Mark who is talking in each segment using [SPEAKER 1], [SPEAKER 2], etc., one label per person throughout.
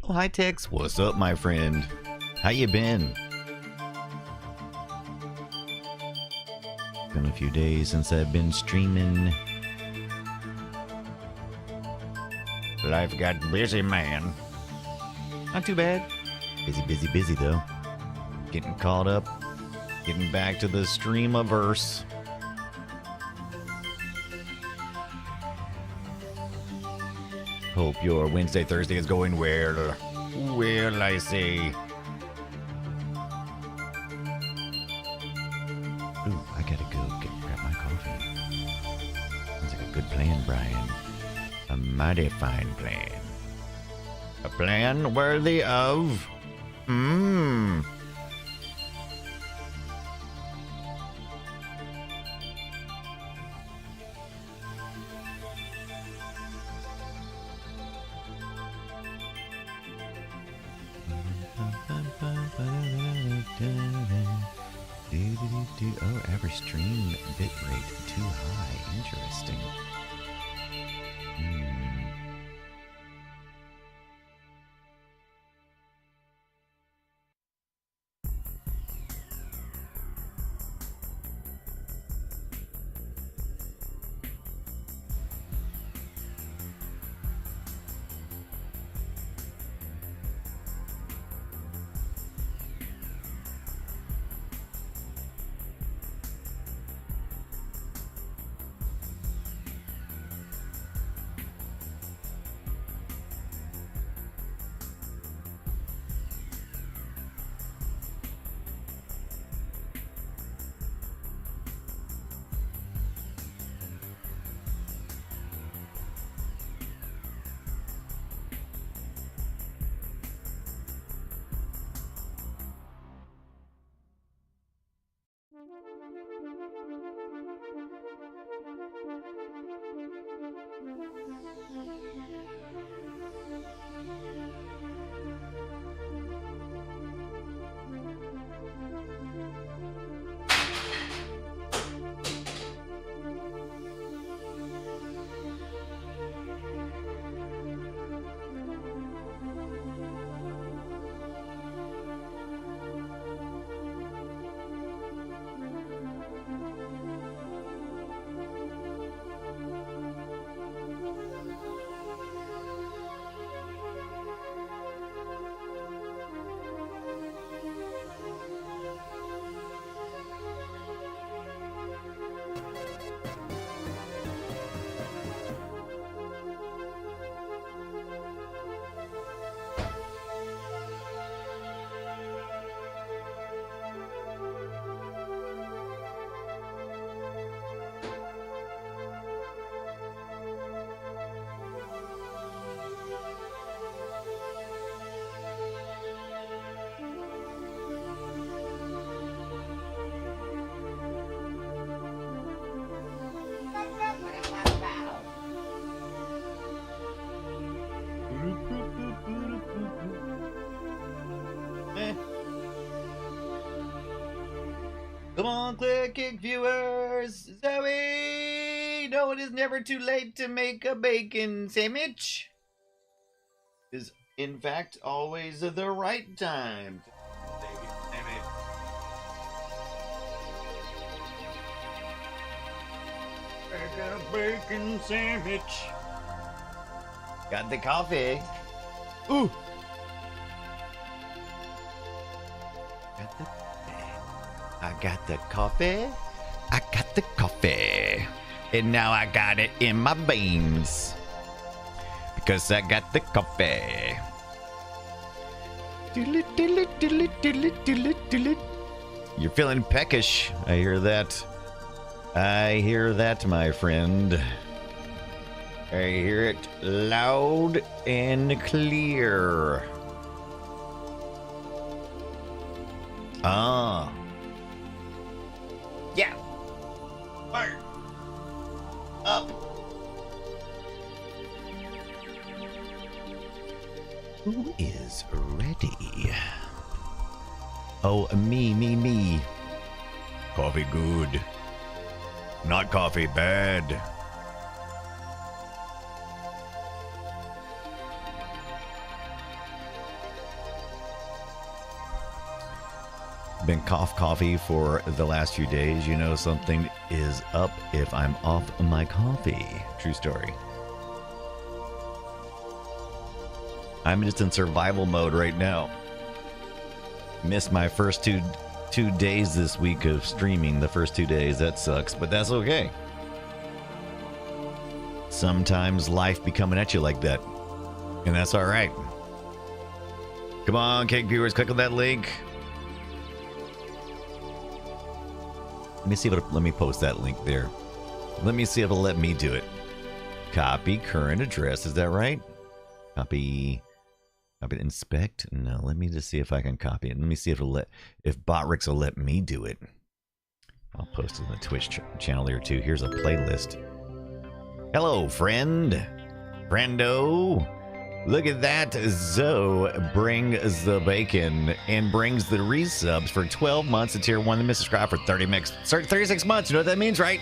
[SPEAKER 1] Oh, hi Tex, what's up my friend? How you been? Been a few days since I've been streaming. Life got busy, man. Not too bad. Busy though. Getting caught up. Getting back to the streamiverse. Hope your Wednesday, Thursday is going well. Well, I say. Ooh, I gotta go grab my coffee. Sounds like a good plan, Brian. A mighty fine plan. A plan worthy of... Oh, average stream bitrate too high. Interesting. Come on, click kick viewers. Zoe, no, it is never too late to make a bacon sandwich. Is in fact always the right time to make a bacon sandwich. I got a bacon sandwich. Got the coffee. Ooh. I got the coffee. I got the coffee. And now I got it in my veins. Because I got the coffee. You're feeling peckish. I hear that. I hear that, my friend. I hear it loud and clear. Ah. Yeah. Fire. Up. Who is ready? Oh, me. Coffee good. Not coffee bad. been coffee for the last few days, you know something is up if I'm off my coffee. True story. I'm just in survival mode right now. Missed my first two days this week of streaming. The first 2 days, that sucks, but that's okay. Sometimes life be coming at you like that, and that's all right. Come on, cake viewers, click on that link. Let me see if let me post that link there. Let me see if it'll let me do it. Copy current address. Is that right? Copy inspect. No, let me just see if I can copy it. Let me see if Botrix will let me do it. I'll post it on the Twitch channel here too. Here's a playlist. Hello, friend. Friendo. Look at that. Zoe brings the bacon and brings the resubs for 12 months to tier 1 to subscribe for 36 months. You know what that means, right?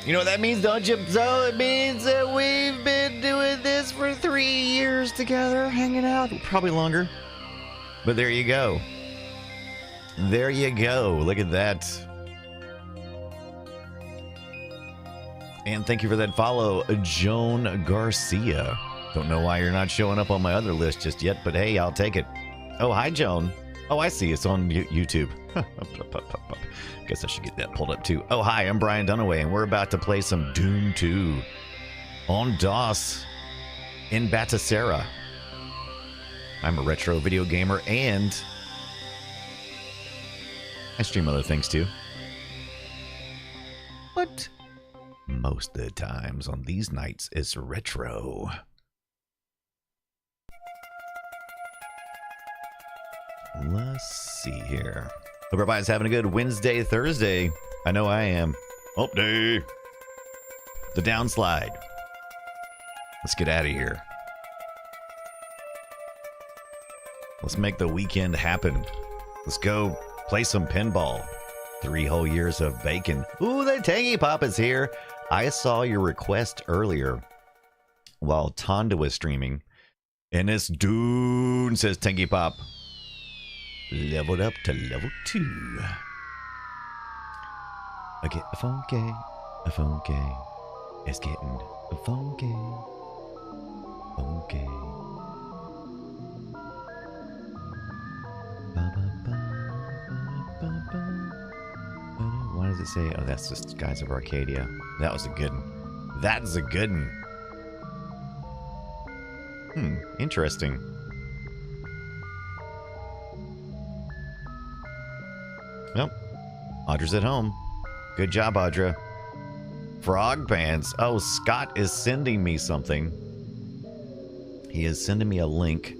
[SPEAKER 1] You know what that means, don't you, Zoe? It means that we've been doing this for 3 years together, hanging out. Probably longer. But there you go. There you go. Look at that. And thank you for that follow, Joan Garcia. Don't know why you're not showing up on my other list just yet, but hey, I'll take it. Oh, hi, Joan. Oh, I see. It's on YouTube. Guess I should get that pulled up too. Oh, hi, I'm Brian Dunaway, and we're about to play some Dune 2 on DOS in Batasera. I'm a retro video gamer, and I stream other things too. But most of the times on these nights, it's retro. Let's see here. Hope everybody's having a good Wednesday, Thursday. I know I am. Hump day. The downslide. Let's get out of here. Let's make the weekend happen. Let's go play some pinball. 3 whole years of bacon. Ooh, the Tangy Pop is here. I saw your request earlier while Tonda was streaming. And it's Dune, says Tangy Pop. Leveled up to level 2. Okay, funky. It's getting funky. Funky. Why does it say? Oh, that's the Skies of Arcadia. That was a good one. That's a good one. Interesting. Well, Audra's at home. Good job, Audra. Frog Pants. Oh, Scott is sending me something. He is sending me a link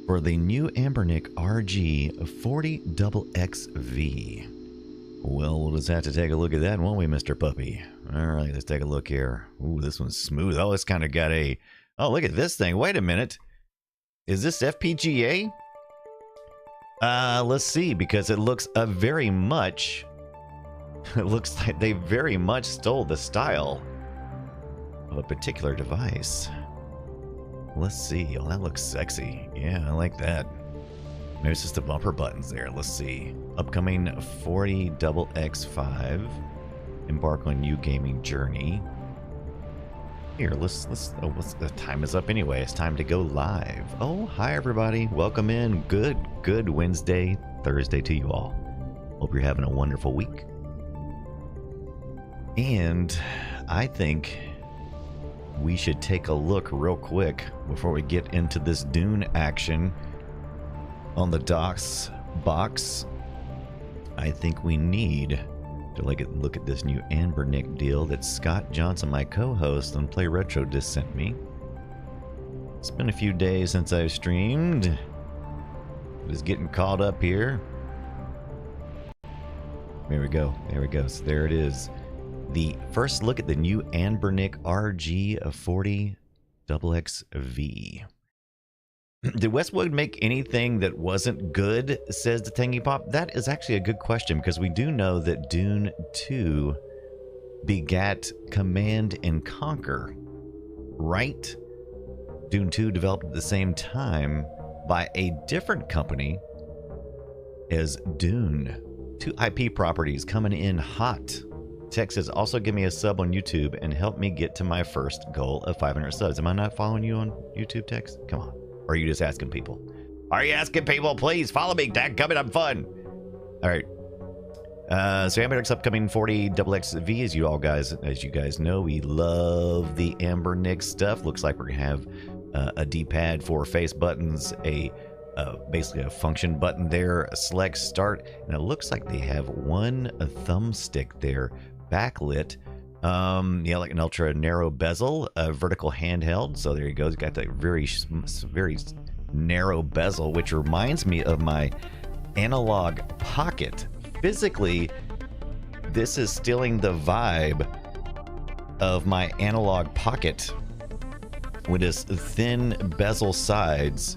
[SPEAKER 1] for the new Ambernick RG 40XXV. Well, we'll just have to take a look at that, won't we, Mr. Puppy? All right, let's take a look here. Ooh, this one's smooth. Oh, it's kind of got a... Oh, look at this thing. Wait a minute. Is this FPGA? Let's see, because it looks very much... It looks like they very much stole the style of a particular device. Let's see. Oh, that looks sexy. Yeah, I like that. Maybe it's just the bumper buttons there. Let's see. Upcoming 40XX5. Embark on new gaming journey. Here, let's the time is up anyway. It's time to go live. Oh, hi everybody. Welcome in. Good Wednesday, Thursday to you all. Hope you're having a wonderful week. And I think we should take a look real quick before we get into this Dune action on the DOS box. I think we need to look at this new Ambernick deal that Scott Johnson, my co-host on Play Retro, just sent me. It's been a few days since I've streamed. Just getting caught up here. There we go. There we go. So there it is. The first look at the new Ambernick RG 40XXV. Did Westwood make anything that wasn't good, says the Tangy Pop? That is actually a good question, because we do know that Dune 2 begat Command and Conquer, right? Dune 2 developed at the same time by a different company, as Dune. 2 IP properties coming in hot. Tech says, also give me a sub on YouTube and help me get to my first goal of 500 subs. Am I not following you on YouTube, Tex? Come on. Or are you just asking people? Are you asking people? Please follow me. Dadgummit, I'm fun. All right. So Amber upcoming 40 XXV, as you guys know, we love the Amber Nick stuff. Looks like we're gonna have a D-pad, 4 face buttons, basically a function button there, a select start, and it looks like they have one thumbstick there backlit. Yeah, like an ultra narrow bezel, a vertical handheld. So there you go. It's got that very narrow bezel, which reminds me of my analog pocket. Physically, this is stealing the vibe of my analog pocket with its thin bezel sides.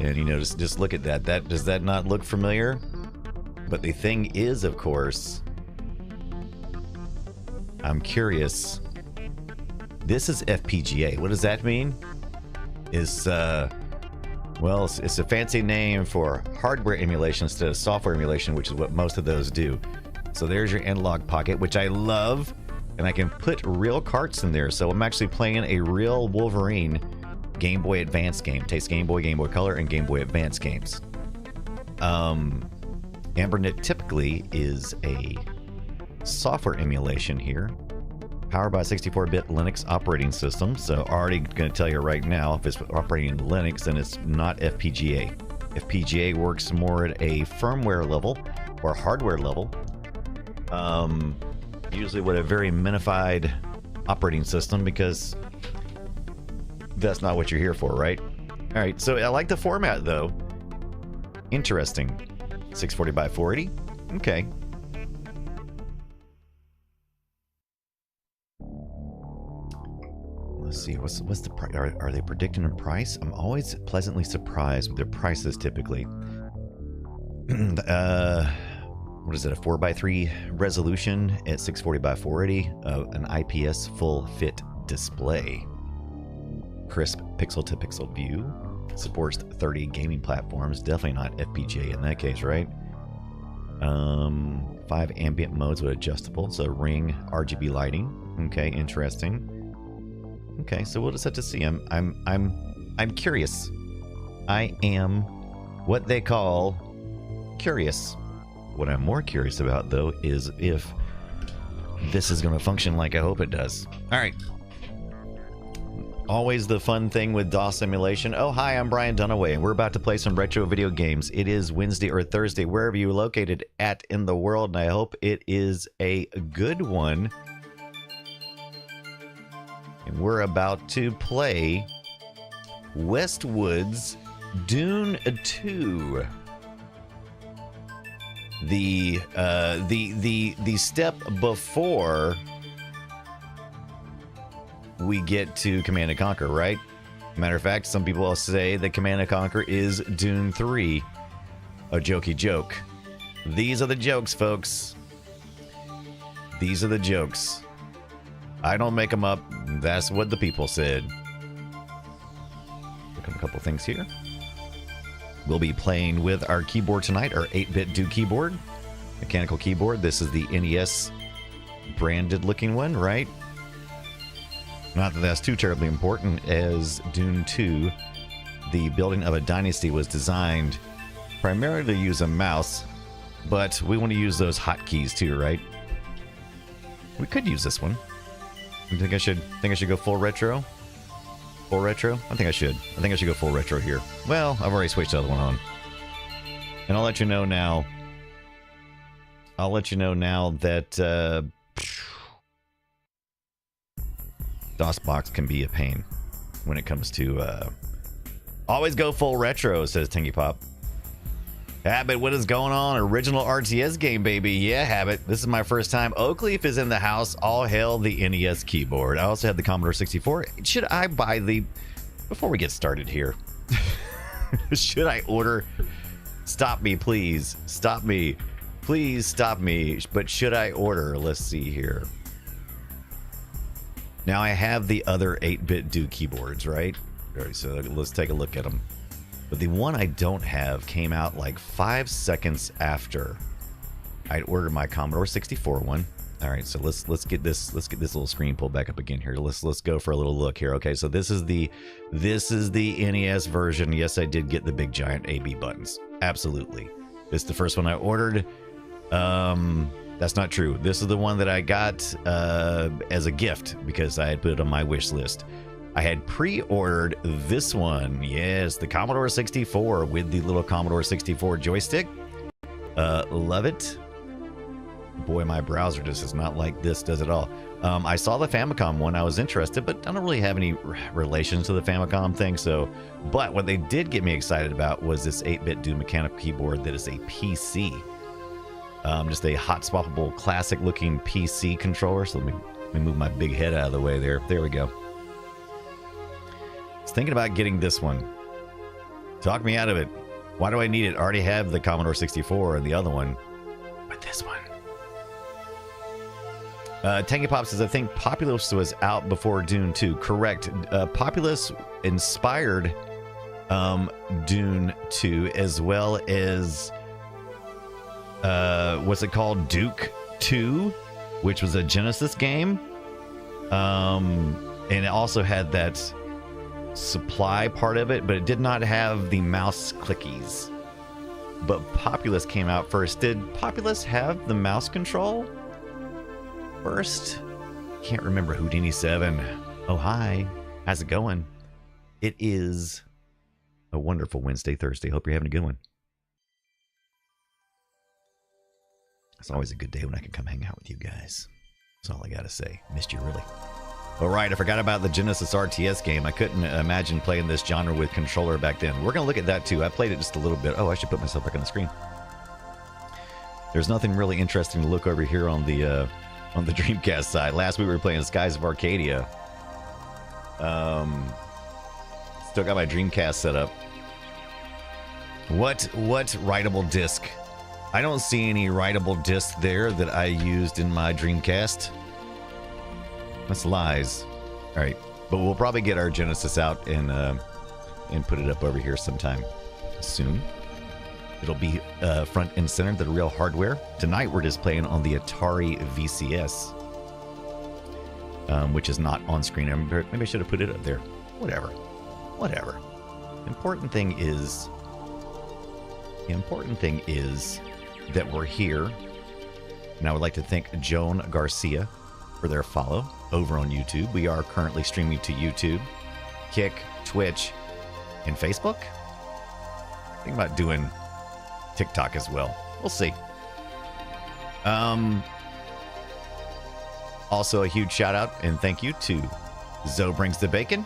[SPEAKER 1] And you know, just look at that. Does that not look familiar? But the thing is, of course, I'm curious. This is FPGA. What does that mean? Well, it's a fancy name for hardware emulation instead of software emulation, which is what most of those do. So there's your analog pocket, which I love, and I can put real carts in there. So I'm actually playing a real Wolverine Game Boy Advance game. Takes Game Boy, Game Boy Color, and Game Boy Advance games. AmberNet typically is a software emulation here, powered by a 64-bit Linux operating system. So already going to tell you right now, if it's operating in Linux, then it's not FPGA. FPGA works more at a firmware level or hardware level, usually with a very minified operating system, because that's not what you're here for, right? All right, so I like the format though. Interesting. 640 by 480. Okay. Let's see. What's the price? Are they predicting a price? I'm always pleasantly surprised with their prices typically. What is it? A 4:3 resolution at 640 by 480. An IPS full fit display. Crisp pixel-to-pixel view. Supports 30 gaming platforms. Definitely not FPGA in that case, right? 5 ambient modes with adjustable. So ring RGB lighting. Okay, interesting. Okay, so we'll just have to see. I'm curious. I am what they call curious. What I'm more curious about, though, is if this is going to function like I hope it does. All right. Always the fun thing with DOS simulation. Oh, hi, I'm Brian Dunaway, and we're about to play some retro video games. It is Wednesday or Thursday, wherever you're located at in the world, and I hope it is a good one. And we're about to play Westwood's Dune 2. The step before we get to Command & Conquer, right? Matter of fact, some people will say that Command & Conquer is Dune 3. A jokey joke. These are the jokes, folks. These are the jokes. I don't make them up. That's what the people said. Look at a couple things here. We'll be playing with our keyboard tonight, our 8-bit Do keyboard. Mechanical keyboard. This is the NES branded looking one, right? Not that that's too terribly important, as Dune 2, the building of a dynasty, was designed primarily to use a mouse, but we want to use those hotkeys too, right? We could use this one. You think I should go full retro? Full retro? I think I should. I think I should go full retro here. Well, I've already switched the other one on. And I'll let you know now. I'll let you know now that DOSBox can be a pain when it comes to always go full retro, says Tingy Pop. Habit, what is going on? Original RTS game, baby. Yeah, Habit. This is my first time. Oakleaf is in the house. All hail the NES keyboard. I also have the Commodore 64. Should I buy the... Before we get started here, should I order... Stop me, please. Stop me. Please stop me. But should I order? Let's see here. Now I have the other 8-bit Do keyboards, right? All right, so let's take a look at them. But the one I don't have came out like 5 seconds after I'd ordered my Commodore 64 one. All right, so let's get this little screen pulled back up again here. Let's go for a little look here. Okay, so this is the NES version. Yes, I did get the big giant AB buttons. Absolutely. This is the first one I ordered. That's not true. This is the one that I got as a gift because I had put it on my wish list. I had pre-ordered this one. Yes, the Commodore 64 with the little Commodore 64 joystick. Love it. Boy, my browser just is not like this, does it all. I saw the Famicom one. I was interested, but I don't really have any relation to the Famicom thing. But what they did get me excited about was this 8-bit Dune mechanical keyboard that is a PC. Just a hot swappable, classic-looking PC controller. So let me move my big head out of the way there. There we go. I was thinking about getting this one. Talk me out of it. Why do I need it? I already have the Commodore 64 and the other one. But this one. Tangy Pop says, I think Populous was out before Dune 2. Correct. Populous inspired Dune 2 as well as what's it called? Duke 2, which was a Genesis game. And it also had that supply part of it, but it did not have the mouse clickies. But Populous came out first. Did Populous have the mouse control first? Can't remember. Houdini 7. Oh, hi. How's it going? It is a wonderful Wednesday, Thursday. Hope you're having a good one. It's always a good day when I can come hang out with you guys. That's all I gotta say. Missed you, really. All right, I forgot about the Genesis RTS game. I couldn't imagine playing this genre with controller back then. We're going to look at that, too. I played it just a little bit. Oh, I should put myself back on the screen. There's nothing really interesting to look over here on the Dreamcast side. Last week we were playing Skies of Arcadia. Still got my Dreamcast set up. What writable disc? I don't see any writable disc there that I used in my Dreamcast. That's lies. All right, but we'll probably get our Genesis out and put it up over here sometime soon. It'll be front and center, the real hardware. Tonight we're just playing on the Atari VCS, which is not on screen. Maybe I should have put it up there. Whatever. The important thing is that we're here, and I would like to thank Joan Garcia for their follow over on YouTube. We are currently streaming to YouTube, Kick, Twitch, and Facebook. Think about doing TikTok as well. We'll see. Also a huge shout out and thank you to Zoe Brings the Bacon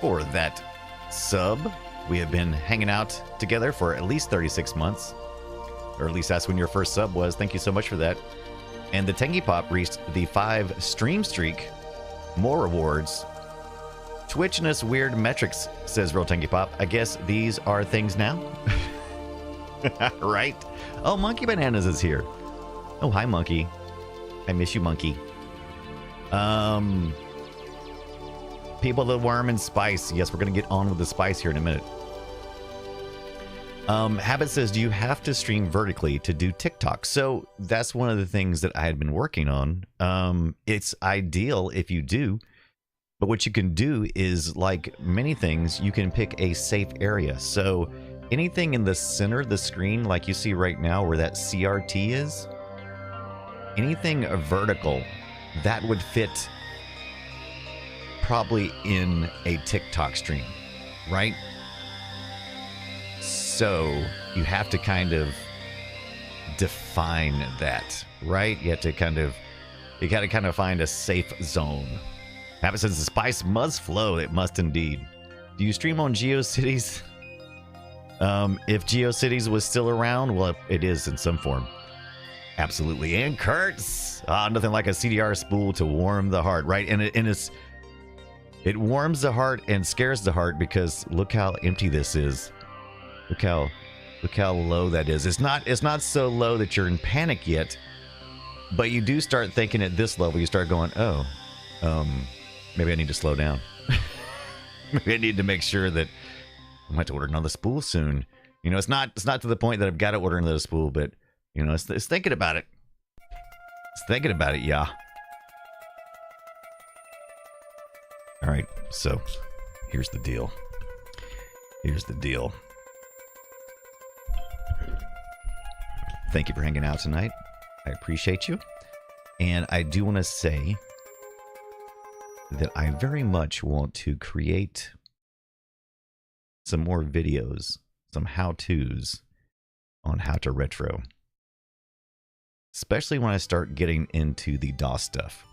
[SPEAKER 1] for that sub. We have been hanging out together for at least 36 months. Or at least that's when your first sub was. Thank you so much for that. And the Tangy Pop reached the 5 stream streak. More rewards. Twitch and us weird metrics, says Real Tangy Pop. I guess these are things now. Right? Oh, Monkey Bananas is here. Oh, hi, Monkey. I miss you, Monkey. People, the worm and spice. Yes, we're going to get on with the spice here in a minute. Habit says, do you have to stream vertically to do TikTok? So that's one of the things that I had been working on. It's ideal if you do, but what you can do is, like many things, you can pick a safe area. So anything in the center of the screen, like you see right now where that CRT is, anything vertical, that would fit probably in a TikTok stream, right? So you have to kind of define that, right? You got to kind of find a safe zone. Habit says the spice must flow. It must indeed. Do you stream on GeoCities? If GeoCities was still around, well, it is in some form. Absolutely. And Kurtz, nothing like a CDR spool to warm the heart, right? And it warms the heart and scares the heart because look how empty this is. Look how low that is. It's not so low that you're in panic yet, but you do start thinking at this level. You start going, oh, maybe I need to slow down. Maybe I need to make sure that I might have to order another spool soon. You know, it's not to the point that I've got to order another spool, but you know, it's thinking about it. It's thinking about it, yeah. All right, so here's the deal. Here's the deal. Thank you for hanging out tonight. I appreciate you. And I do want to say that I very much want to create some more videos, some how-tos on how to retro. Especially when I start getting into the DOS stuff.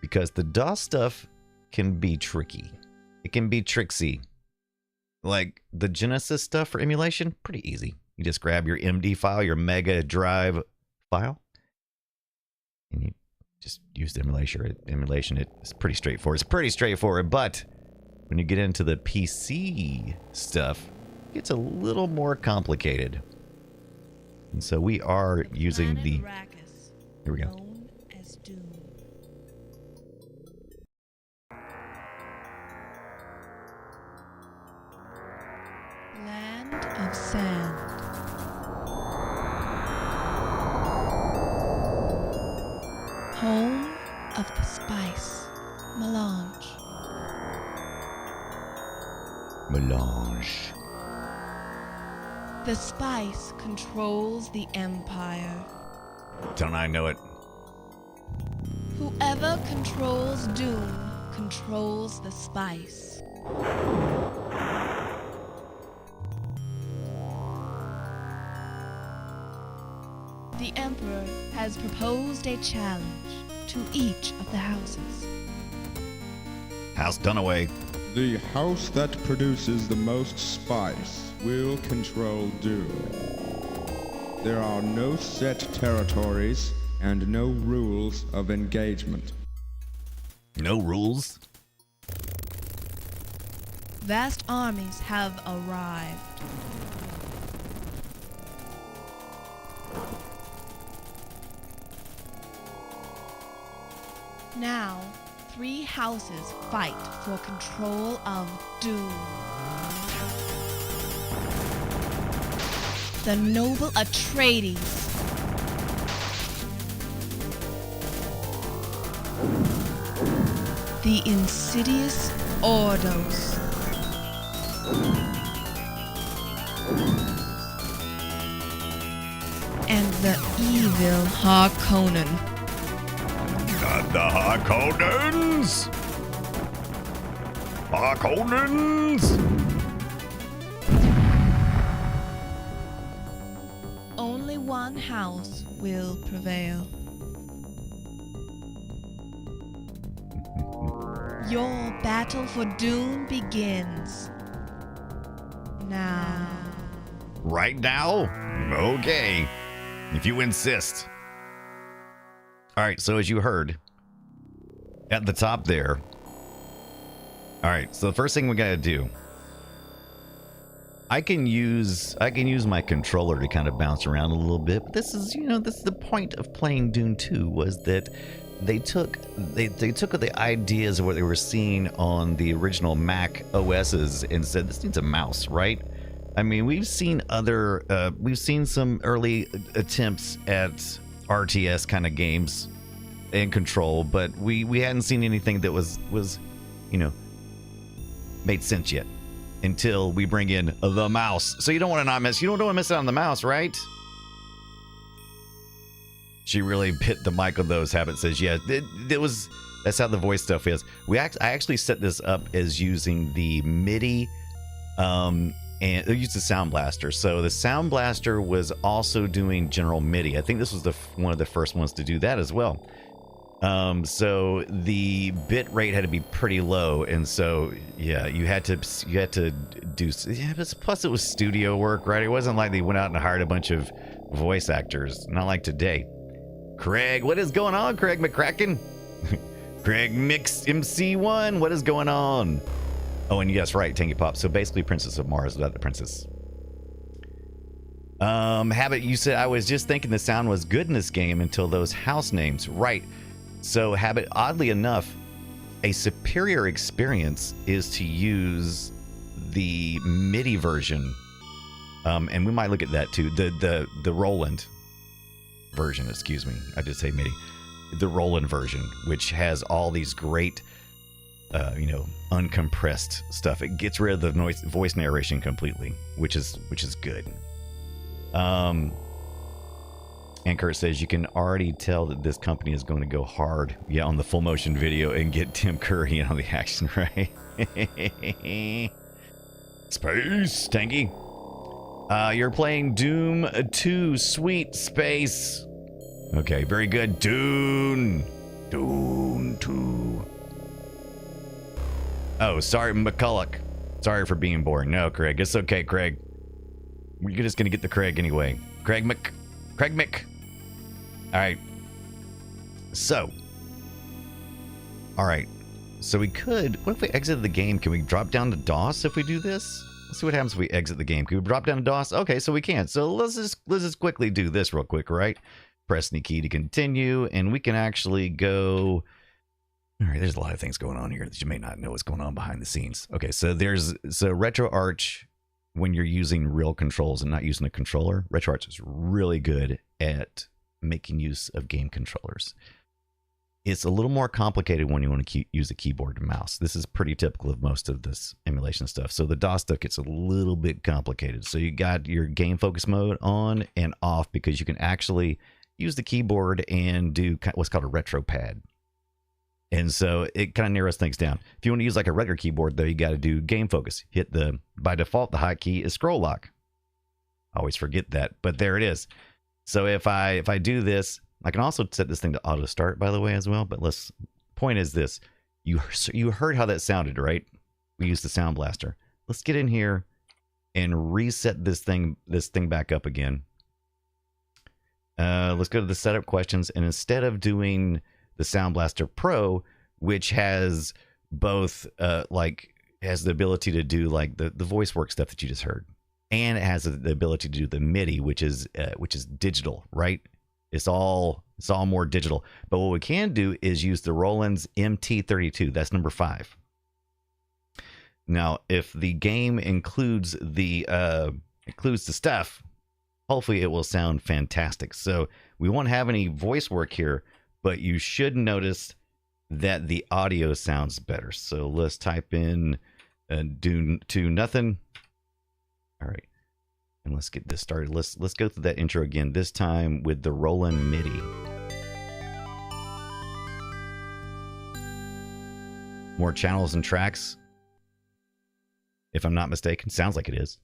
[SPEAKER 1] Because the DOS stuff can be tricky. It can be tricksy. Like the Genesis stuff for emulation, pretty easy. You just grab your MD file, your Mega Drive file, and you just use the emulation. It's pretty straightforward. But when you get into the PC stuff, it gets a little more complicated. And so we are using the... Here we go.
[SPEAKER 2] Known as Dune. Land of sand. Home of the spice, melange.
[SPEAKER 1] Melange.
[SPEAKER 2] The spice controls the empire.
[SPEAKER 1] Don't I know it?
[SPEAKER 2] Whoever controls Dune controls the spice. The Emperor has proposed a challenge to each of the houses.
[SPEAKER 1] House Dunaway.
[SPEAKER 3] The house that produces the most spice will control Dune. There are no set territories and no rules of engagement.
[SPEAKER 1] No rules?
[SPEAKER 2] Vast armies have arrived. Now, 3 houses fight for control of Dune. The noble Atreides. The insidious Ordos. And the evil Harkonnen.
[SPEAKER 1] Not the Harkonnens! Harkonnens!
[SPEAKER 2] Only one house will prevail. Your battle for Dune begins now.
[SPEAKER 1] Right now? Okay. If you insist. Alright, so as you heard, at the top there. Alright, so the first thing we gotta do. I can use my controller to kind of bounce around a little bit, but this is the point of playing Dune 2 was that they took the ideas of what they were seeing on the original Mac OSs and said this needs a mouse, right? I mean, we've seen some early attempts at RTS kind of games and control, but we hadn't seen anything that was made sense yet until we bring in the mouse. So you don't want to miss out on the mouse, right? She really hit the mic on those habits. Says, yeah, that's how the voice stuff is. I actually set this up as using the MIDI, and they used the Sound Blaster. So the Sound Blaster was also doing general MIDI. I think this was one of the first ones to do that as well. So the bit rate had to be pretty low, and so yeah, you had to do. Yeah, plus it was studio work, right? It wasn't like they went out and hired a bunch of voice actors. Not like today. Craig, what is going on, Craig McCracken? Craig Mix MC1, what is going on? Oh, and yes, right, Tangy Pop. So basically, Princess of Mars without the princess. Habit, you said I was just thinking the sound was good in this game until those house names, right? So, Habit, oddly enough, a superior experience is to use the MIDI version, and we might look at that too. The Roland version, excuse me, I did say MIDI. The Roland version, which has all these great, uncompressed stuff. It gets rid of the voice narration completely, which is good. And Kurt says you can already tell that this company is going to go hard, on the full motion video and get Tim Curry on the action, right? Space, Tanky. You're playing Doom 2, sweet space. Okay, very good. Dune 2. Oh, sorry, McCulloch. Sorry for being boring. No, Craig, it's okay, Craig. We're just gonna get the Craig anyway. Craig Mick. All right. So. All right. So we could. What if we exited the game? Can we drop down to DOS if we do this? Let's see what happens if we exit the game. Can we drop down to DOS? Okay, so we can. So let's just quickly do this real quick, right? Press the key to continue, and we can actually go. All right, there's a lot of things going on here that you may not know what's going on behind the scenes. Okay, so there's RetroArch when you're using real controls and not using a controller. RetroArch is really good at making use of game controllers. It's a little more complicated when you want to use a keyboard and mouse. This is pretty typical of most of this emulation stuff. So the DOS stuff gets a little bit complicated. So you got your game focus mode on and off because you can actually use the keyboard and do what's called a retro pad. And so it kind of narrows things down. If you want to use like a regular keyboard, though, you got to do game focus. By default, the hotkey is scroll lock. I always forget that, but there it is. So if I do this, I can also set this thing to auto start, by the way, as well. But point is this: you heard how that sounded, right? We used the Sound Blaster. Let's get in here and reset this thing back up again. Let's go to the setup questions, and instead of doing the Sound Blaster Pro, which has both has the ability to do like the voice work stuff that you just heard, and it has the ability to do the MIDI, which is digital, right? It's all more digital. But what we can do is use the Roland's MT32. That's number 5. Now, if the game includes the stuff, hopefully it will sound fantastic. So we won't have any voice work here, but you should notice that the audio sounds better. So let's type in Dune 2 nothing. All right. And let's get this started. Let's go through that intro again, this time with the Roland MIDI. More channels and tracks, if I'm not mistaken. Sounds like it is.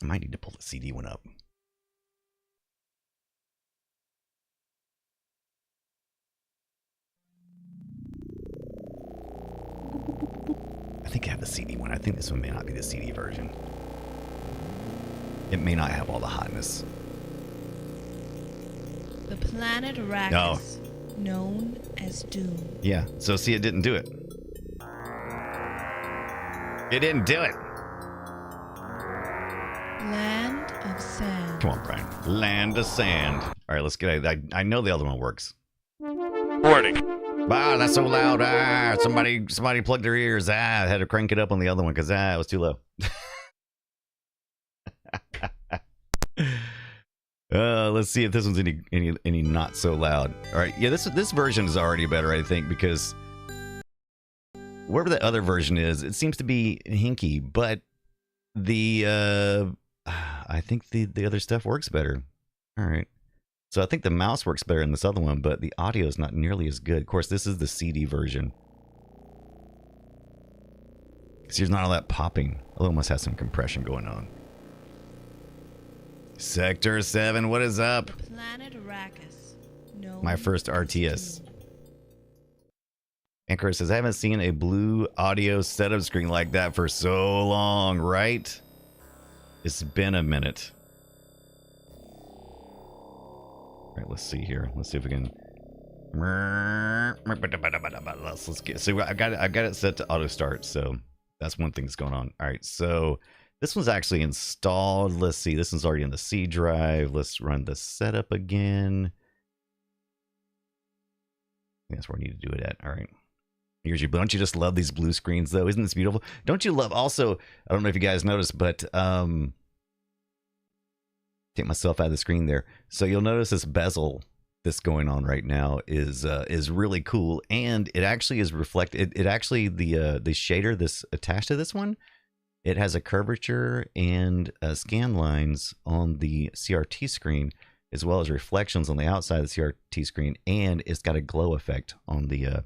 [SPEAKER 1] I might need to pull the CD one up. I think I have the CD one. I think this one may not be the CD version. It may not have all the hotness.
[SPEAKER 2] The planet Arrakis, known as Dune.
[SPEAKER 1] Yeah, so see, it didn't do it. It didn't do it.
[SPEAKER 2] Land of sand.
[SPEAKER 1] Come on, Brian. Land of sand. All right, let's get it. I know the other one works.
[SPEAKER 4] Warning.
[SPEAKER 1] Ah, that's so loud. Ah, somebody plugged their ears. Ah, I had to crank it up on the other one because it was too low. Let's see if this one's any not so loud. All right, yeah, this version is already better, I think, because wherever the other version is, it seems to be hinky, but I think the other stuff works better. All right. So I think the mouse works better in this other one, but the audio is not nearly as good. Of course, this is the CD version. So there's not all that popping. Although it must have some compression going on. Sector 7, what is up?
[SPEAKER 2] Planet Arrakis, known
[SPEAKER 1] My first
[SPEAKER 2] as
[SPEAKER 1] RTS.
[SPEAKER 2] Dune.
[SPEAKER 1] Anchor says, I haven't seen a blue audio setup screen like that for so long, right? It's been a minute. All right, let's see here. Let's see if we can. Let's get. So I've got it set to auto start. So that's one thing that's going on. All right, so this one's actually installed. Let's see. This one's already in the C drive. Let's run the setup again. That's where I need to do it at. All right. Here's your. Don't you just love these blue screens though? Isn't this beautiful? Don't you love? Also, I don't know if you guys noticed, but take myself out of the screen there. So you'll notice this bezel that's going on right now is really cool, and it actually is reflected. It actually the shader that's attached to this one, it has a curvature and scan lines on the CRT screen, as well as reflections on the outside of the CRT screen, and it's got a glow effect on the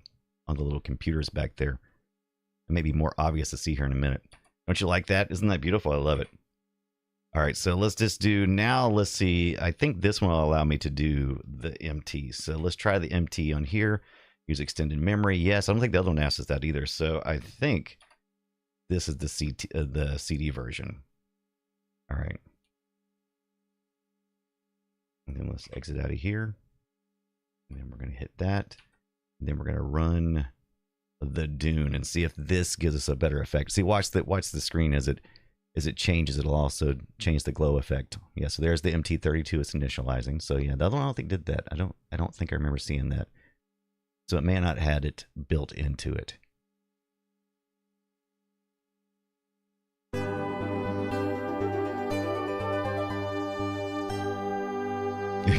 [SPEAKER 1] little computers back there. It may be more obvious to see here in a minute. Don't you like that? Isn't that beautiful? I love it. All right, so let's just do now. Let's see. I think this one will allow me to do the MT. So let's try the MT on here. Use extended memory. Yes, I don't think the other one asks us that either. So I think this is the CD version. All right. And then let's exit out of here. And then we're going to hit that. And then we're going to run the Dune and see if this gives us a better effect. See, watch the screen as it changes. It'll also change the glow effect. Yeah, so there's the MT32. It's initializing. So yeah, the other one I don't think did that. I don't think I remember seeing that. So it may not have had it built into it.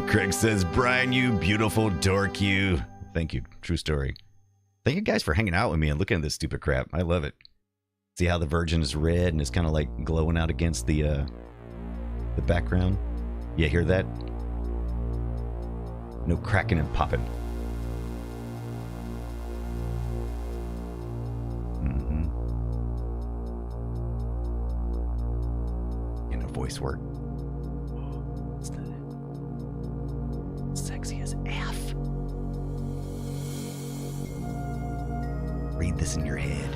[SPEAKER 1] Craig says, Brian, you beautiful dork, you. Thank you. True story. Thank you guys for hanging out with me and looking at this stupid crap. I love it. See how the Virgin is red and it's kind of like glowing out against the background? Yeah, hear that? No cracking and popping. You know, voice work. It's the sexy as F. Read this in your head.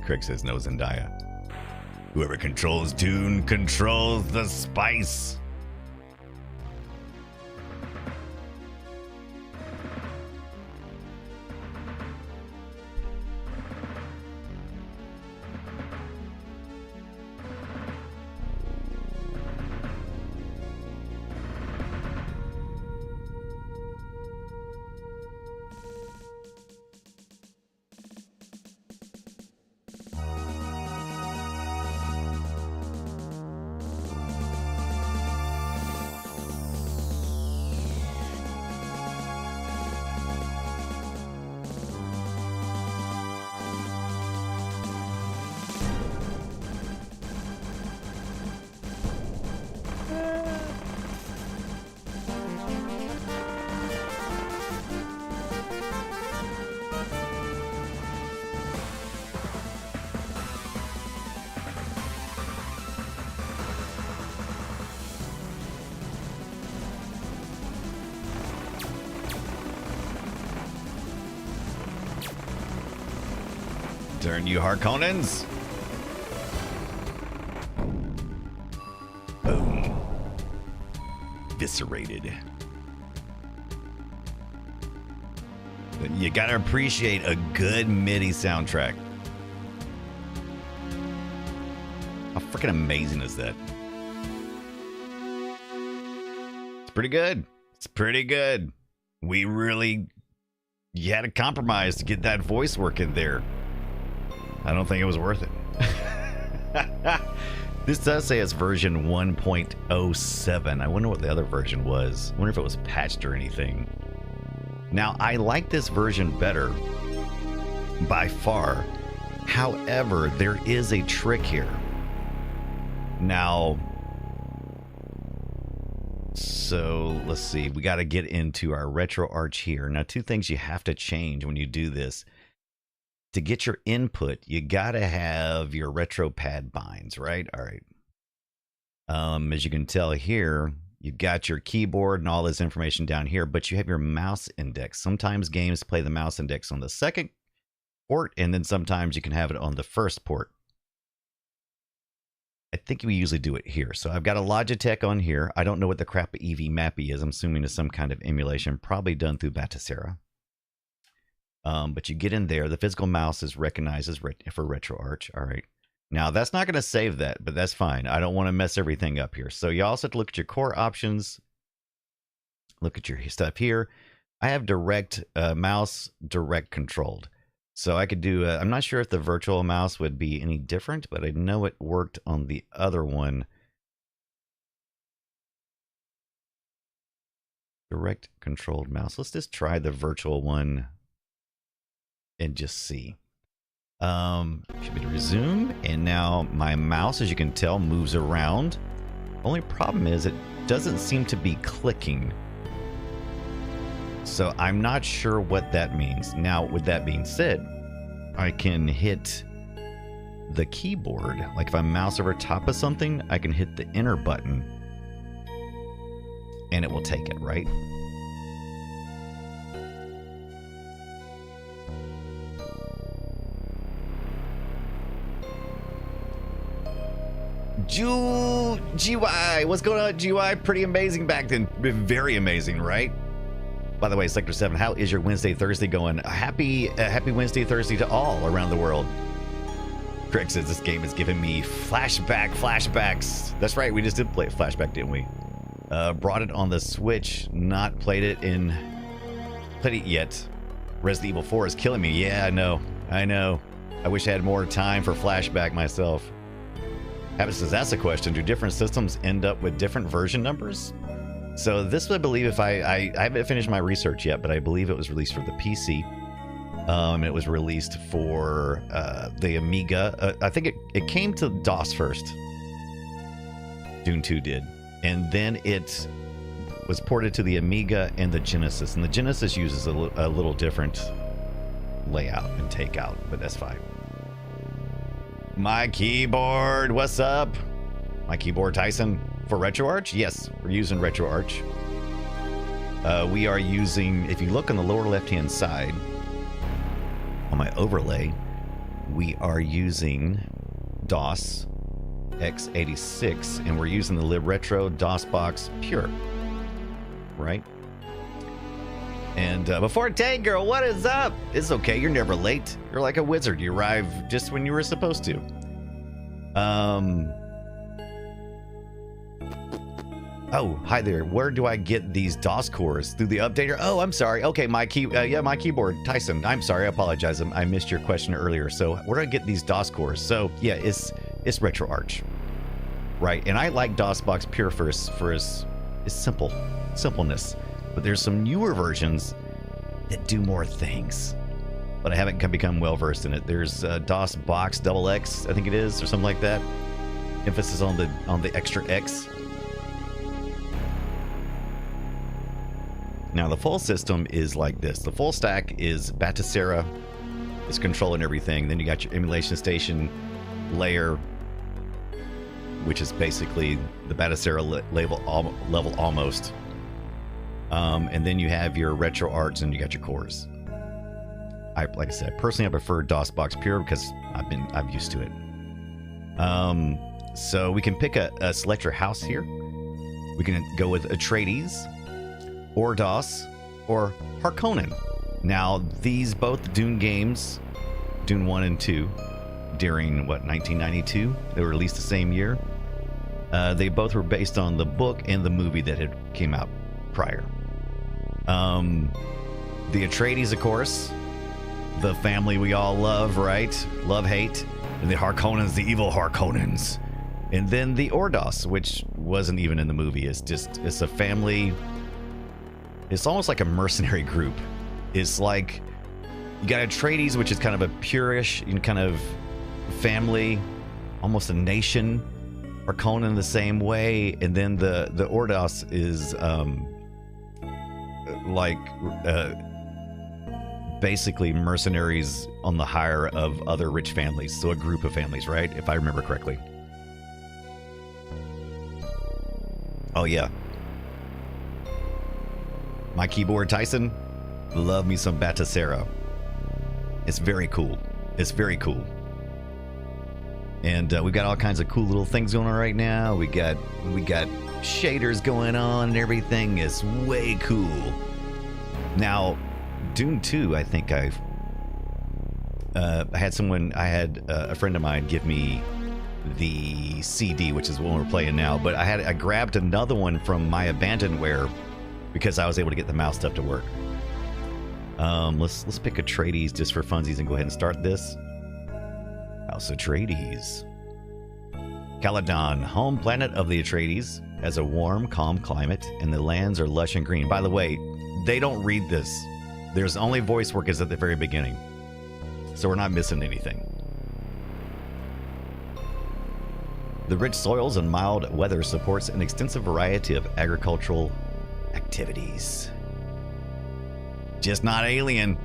[SPEAKER 1] Craig says no, Zendaya. Whoever controls Dune controls the spice. Turn, you Harkonnens. Boom. Eviscerated. You gotta appreciate a good MIDI soundtrack. How freaking amazing is that? It's pretty good. It's pretty good. You had to compromise to get that voice work in there. I don't think it was worth it. This does say it's version 1.07. I wonder what the other version was. I wonder if it was patched or anything. Now, I like this version better by far. However, there is a trick here. Now, So let's see. We got to get into our retro arch here. Now, two things you have to change when you do this. To get your input, you got to have your retro pad binds, right? All right. As you can tell here, you've got your keyboard and all this information down here, but you have your mouse index. Sometimes games play the mouse index on the second port, and then sometimes you can have it on the first port. I think we usually do it here. So I've got a Logitech on here. I don't know what the crap EV Mappy is. I'm assuming it's some kind of emulation, probably done through Batacera. But you get in there. The physical mouse is recognized as for RetroArch. All right. Now, that's not going to save that, but that's fine. I don't want to mess everything up here. So you also have to look at your core options. Look at your stuff here. I have direct mouse, direct controlled. So I could do, I'm not sure if the virtual mouse would be any different, but I know it worked on the other one. Direct controlled mouse. Let's just try the virtual one and just see. Should be to resume. And now my mouse, as you can tell, moves around. Only problem is it doesn't seem to be clicking. So I'm not sure what that means. Now, with that being said, I can hit the keyboard. Like if I mouse over top of something, I can hit the enter button and it will take it, right? GY, what's going on, GY? Pretty amazing back then. Very amazing, right? By the way, Sector 7, how is your Wednesday, Thursday going? Happy Wednesday, Thursday to all around the world. Craig says this game is giving me flashbacks. That's right, we just did play a flashback, didn't we? Brought it on the Switch, not played it yet. Resident Evil 4 is killing me. Yeah, I know. I wish I had more time for flashback myself. Habit says, that's a question. Do different systems end up with different version numbers? So this, I believe, if I haven't finished my research yet, but I believe it was released for the PC. It was released for the Amiga. I think it came to DOS first. Dune 2 did. And then it was ported to the Amiga and the Genesis. And the Genesis uses a little different layout and takeout, but that's fine. My keyboard, what's up? My keyboard, Tyson, for RetroArch? Yes, we're using RetroArch. We are using, if you look on the lower left-hand side, on my overlay, we are using DOS x86, and we're using the libretro DOSBox Pure, right? And before Tank Girl, what is up? It's okay, you're never late. You're like a wizard. You arrive just when you were supposed to. Oh, hi there. Where do I get these DOS cores? Through the updater? Oh, I'm sorry. Okay, my keyboard. Tyson, I'm sorry. I apologize. I missed your question earlier. So where do I get these DOS cores? So yeah, it's RetroArch, right? And I like DOSBox Pure for its simpleness. But there's some newer versions that do more things, but I haven't become well versed in it. There's DOSBox XX, I think it is, or something like that. Emphasis on the extra X. Now the full system is like this. The full stack is Batacera, it's controlling everything. Then you got your emulation station layer, which is basically the Batacera level almost. And then you have your RetroArch and you got your cores. Like I said, personally, I prefer DOSBox Pure because I'm used to it. So we can pick a select your house here. We can go with Atreides, or DOS, or Harkonnen. Now, these both Dune games, Dune 1 and 2, during, 1992? They were released the same year. They both were based on the book and the movie that had came out prior. The Atreides, of course, the family we all love, right? Love, hate. And the Harkonnens, the evil Harkonnens. And then the Ordos, which wasn't even in the movie. It's a family. It's almost like a mercenary group. It's like, you got Atreides, which is kind of a purish kind of family, almost a nation.
[SPEAKER 5] Harkonnen the same way, and then the Ordos is basically mercenaries on the hire of other rich families, so a group of families, right? If I remember correctly. Oh yeah. My keyboard, Tyson. Love me some Batacera. It's very cool. It's very cool. And we've got all kinds of cool little things going on right now. We got shaders going on and everything. It's way cool. Now, Dune 2, I think I had a friend of mine give me the CD, which is the one we're playing now, but I grabbed another one from my abandonware because I was able to get the mouse stuff to work. Let's pick Atreides just for funsies and go ahead and start this. House Atreides. Caladan, home planet of the Atreides, has a warm, calm climate, and the lands are lush and green. By the way, they don't read this. There's only voice work is at the very beginning, so we're not missing anything. The rich soils and mild weather supports an extensive variety of agricultural activities. Just not alien.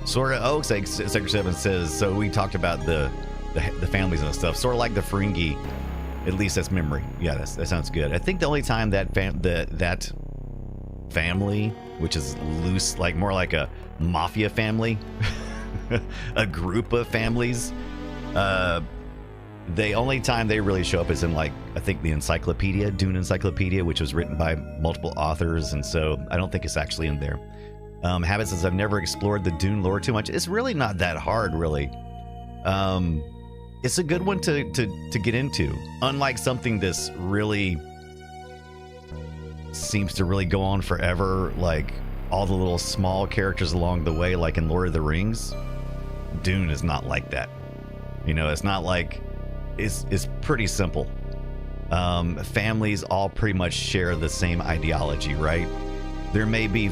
[SPEAKER 5] Sort of. Oh, Sector 7 says, so we talked about the families and stuff. Sort of like the Ferengi. At least that's memory. Yeah, that sounds good. I think the only time that that family, which is loose, like more like a mafia family, a group of families, the only time they really show up is in, like, I think the encyclopedia, Dune Encyclopedia, which was written by multiple authors, and so I don't think it's actually in there. Habit says, I've never explored the Dune lore too much. It's really not that hard, really. It's a good one to get into. Unlike something that's really seems to really go on forever, like all the little small characters along the way, like in Lord of the Rings. Dune is not like that. You know, it's not like... It's pretty simple. Families all pretty much share the same ideology, right? There may be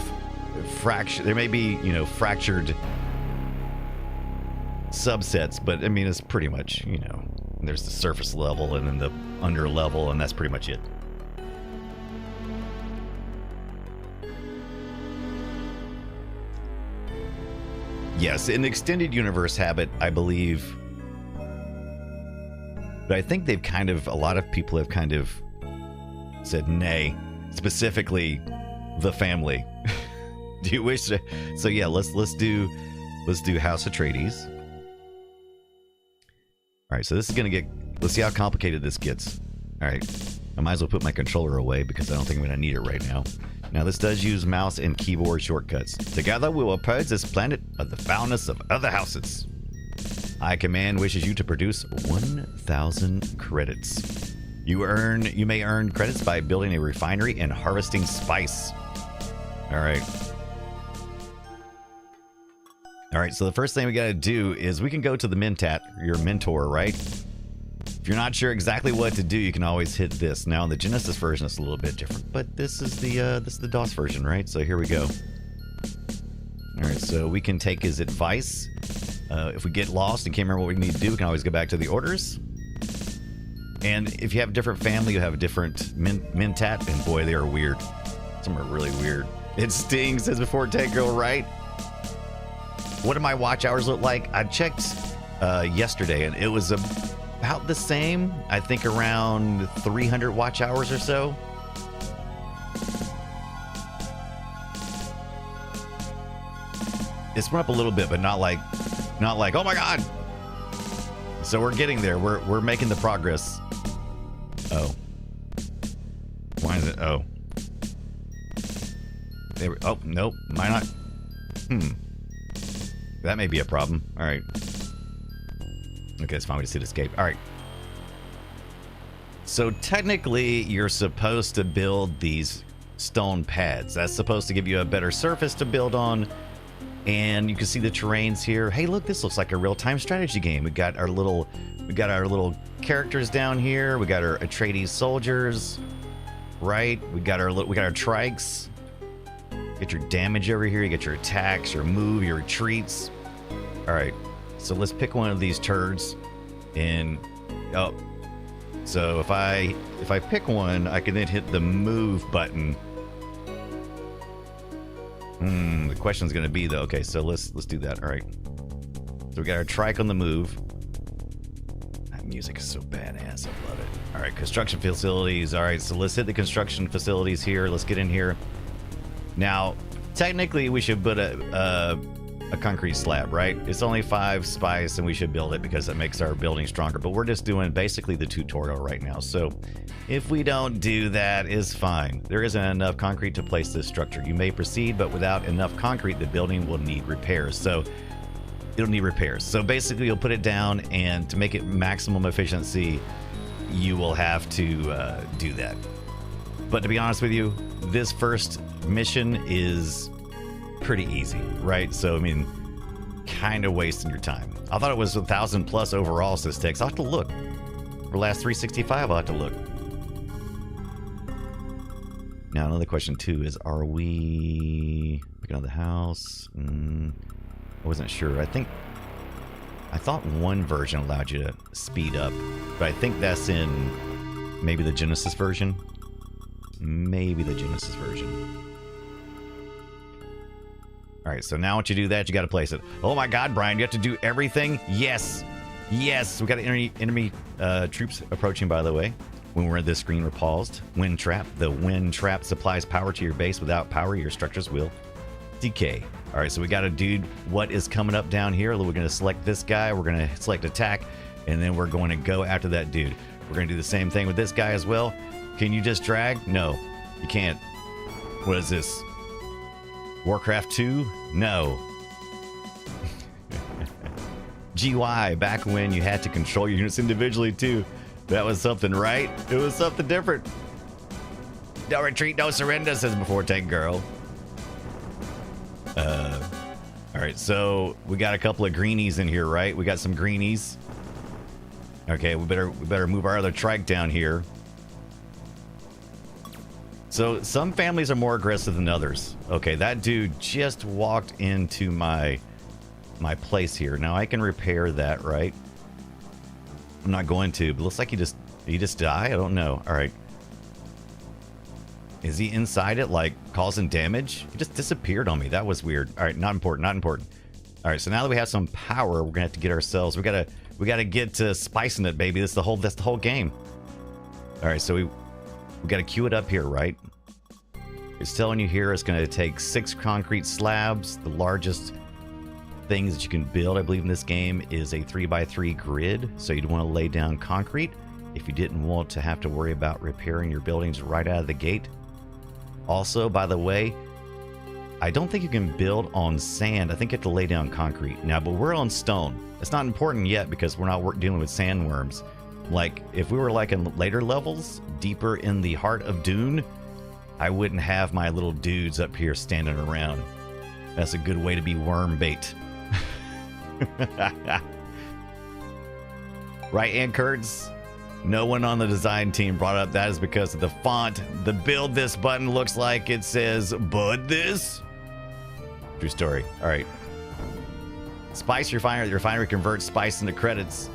[SPEAKER 5] fractured subsets, but I mean, it's pretty much, you know, there's the surface level and then the under level, and that's pretty much it. Yes, in the extended universe, Habit, I believe. But I think they've a lot of people have kind of said nay, specifically the family. Do you wish to? So yeah, let's do House Atreides. All right, so this is gonna get. Let's see how complicated this gets. All right, I might as well put my controller away because I don't think I'm gonna need it right now. Now this does use mouse and keyboard shortcuts. Together we will purge this planet of the foulness of other houses. High Command wishes you to produce 1,000 credits. You may earn credits by building a refinery and harvesting spice. All right. All right, so the first thing we got to do is we can go to the Mentat, your mentor, right? If you're not sure exactly what to do, you can always hit this. Now, in the Genesis version, it's a little bit different, but this is the DOS version, right? So here we go. All right, so we can take his advice. If we get lost and can't remember what we need to do, we can always go back to the orders. And if you have a different family, you have a different Mentat, and boy, they are weird. Some are really weird. It stings, says before Tech Girl, right? What do my watch hours look like? I checked yesterday, and it was about the same. I think around 300 watch hours or so. It's run up a little bit, but not like, oh my god. So we're getting there. We're making the progress. Oh. Why is it? Oh. There we, oh, nope. Might not. That may be a problem. All right. Okay, it's fine. We just hit escape. All right. So technically, you're supposed to build these stone pads. That's supposed to give you a better surface to build on. And you can see the terrains here. Hey, look, this looks like a real-time strategy game. We got our little characters down here. We got our Atreides soldiers, right? We got our trikes. Get your damage over here. You get your attacks, your move, your retreats. All right, so let's pick one of these turds. And oh, So if I pick one, I can then hit the move button. The question's gonna be though. Okay, so let's do that. All right. So we got our trike on the move. That music is so badass. I love it. All right, construction facilities. All right, so let's hit the construction facilities here. Let's get in here. Now, technically, we should put a concrete slab, right? It's only 5 spice, and we should build it because it makes our building stronger. But we're just doing basically the tutorial right now. So if we don't do that, it's fine. There isn't enough concrete to place this structure. You may proceed, but without enough concrete, the building will need repairs. So it'll need repairs. So basically, you'll put it down, and to make it maximum efficiency, you will have to do that. But to be honest with you, this first mission is pretty easy, right? So, I mean, kind of wasting your time. I thought it was 1,000 plus overall statistics. I'll have to look. For last 365, I'll have to look. Now, another question, too, is are we picking up the house? I wasn't sure. I thought one version allowed you to speed up, but I think that's in maybe the Genesis version. Maybe the Genesis version. All right, so now once you do that, you got to place it. Oh my God, Brian, you have to do everything? Yes. Yes, we got enemy troops approaching, by the way. When we're at this screen, we're paused. Wind trap. The wind trap supplies power to your base. Without power, your structures will decay. All right, so we got to do what is coming up down here. We're going to select this guy. We're going to select attack, and then we're going to go after that dude. We're going to do the same thing with this guy as well. Can you just drag? No, you can't. What is this? Warcraft 2? No. GY, back when you had to control your units individually too. That was something, right? It was something different. No retreat, no surrender, says before tank girl. All right, so we got a couple of greenies in here, right? We got some greenies. Okay, we better move our other trike down here. So some families are more aggressive than others. Okay, that dude just walked into my place here. Now I can repair that, right? I'm not going to, but looks like he just died. I don't know. All right. Is he inside it, like causing damage? He just disappeared on me. That was weird. All right, not important, not important. All right, so now that we have some power, we're gonna have to get ourselves. We gotta get to spicing it, baby. That's the whole game. All right, so we gotta queue it up here, right? It's telling you here it's gonna take 6 concrete slabs. The largest things that you can build, I believe, in this game is a 3x3 grid. So you'd want to lay down concrete if you didn't want to have to worry about repairing your buildings right out of the gate. Also, by the way, I don't think you can build on sand. I think you have to lay down concrete now, but we're on stone. It's not important yet because we're not dealing with sandworms. Like if we were like in later levels, deeper in the heart of Dune, I wouldn't have my little dudes up here standing around. That's a good way to be worm bait. Right, Ann Kurtz? No one on the design team brought up that is because of the font. The build this button looks like it says bud this. True story. All right. Spice refinery. The refinery converts spice into credits.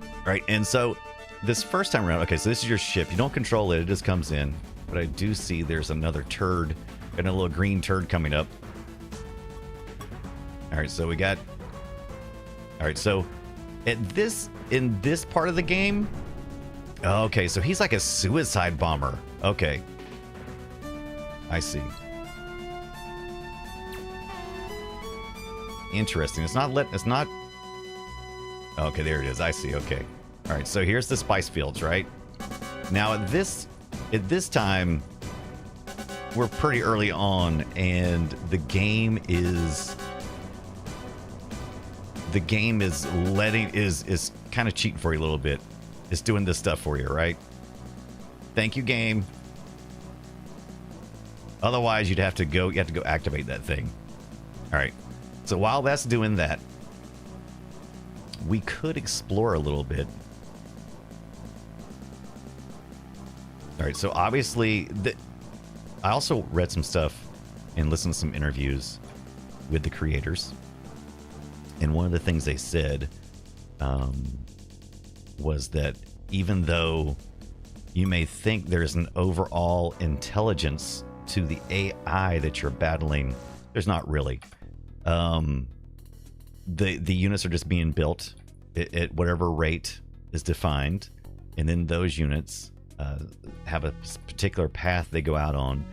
[SPEAKER 5] All right, and so this first time around, okay, so this is your ship. You don't control it. It just comes in. But I do see there's another turd and a little green turd coming up. All right, so we got... All right, so in this part of the game... Okay, so he's like a suicide bomber. Okay. I see. Interesting. It's not... Okay, there it is. I see. Okay. All right, so here's the spice fields, right? Now, at this time, we're pretty early on, and the game is is kind of cheating for you a little bit. It's doing this stuff for you, right? Thank you, game. Otherwise, you have to go activate that thing. All right. So while that's doing that, we could explore a little bit. All right, so obviously, I also read some stuff and listened to some interviews with the creators. And one of the things they said was that even though you may think there's an overall intelligence to the AI that you're battling, there's not really. The units are just being built at whatever rate is defined, and then those units have a particular path they go out on,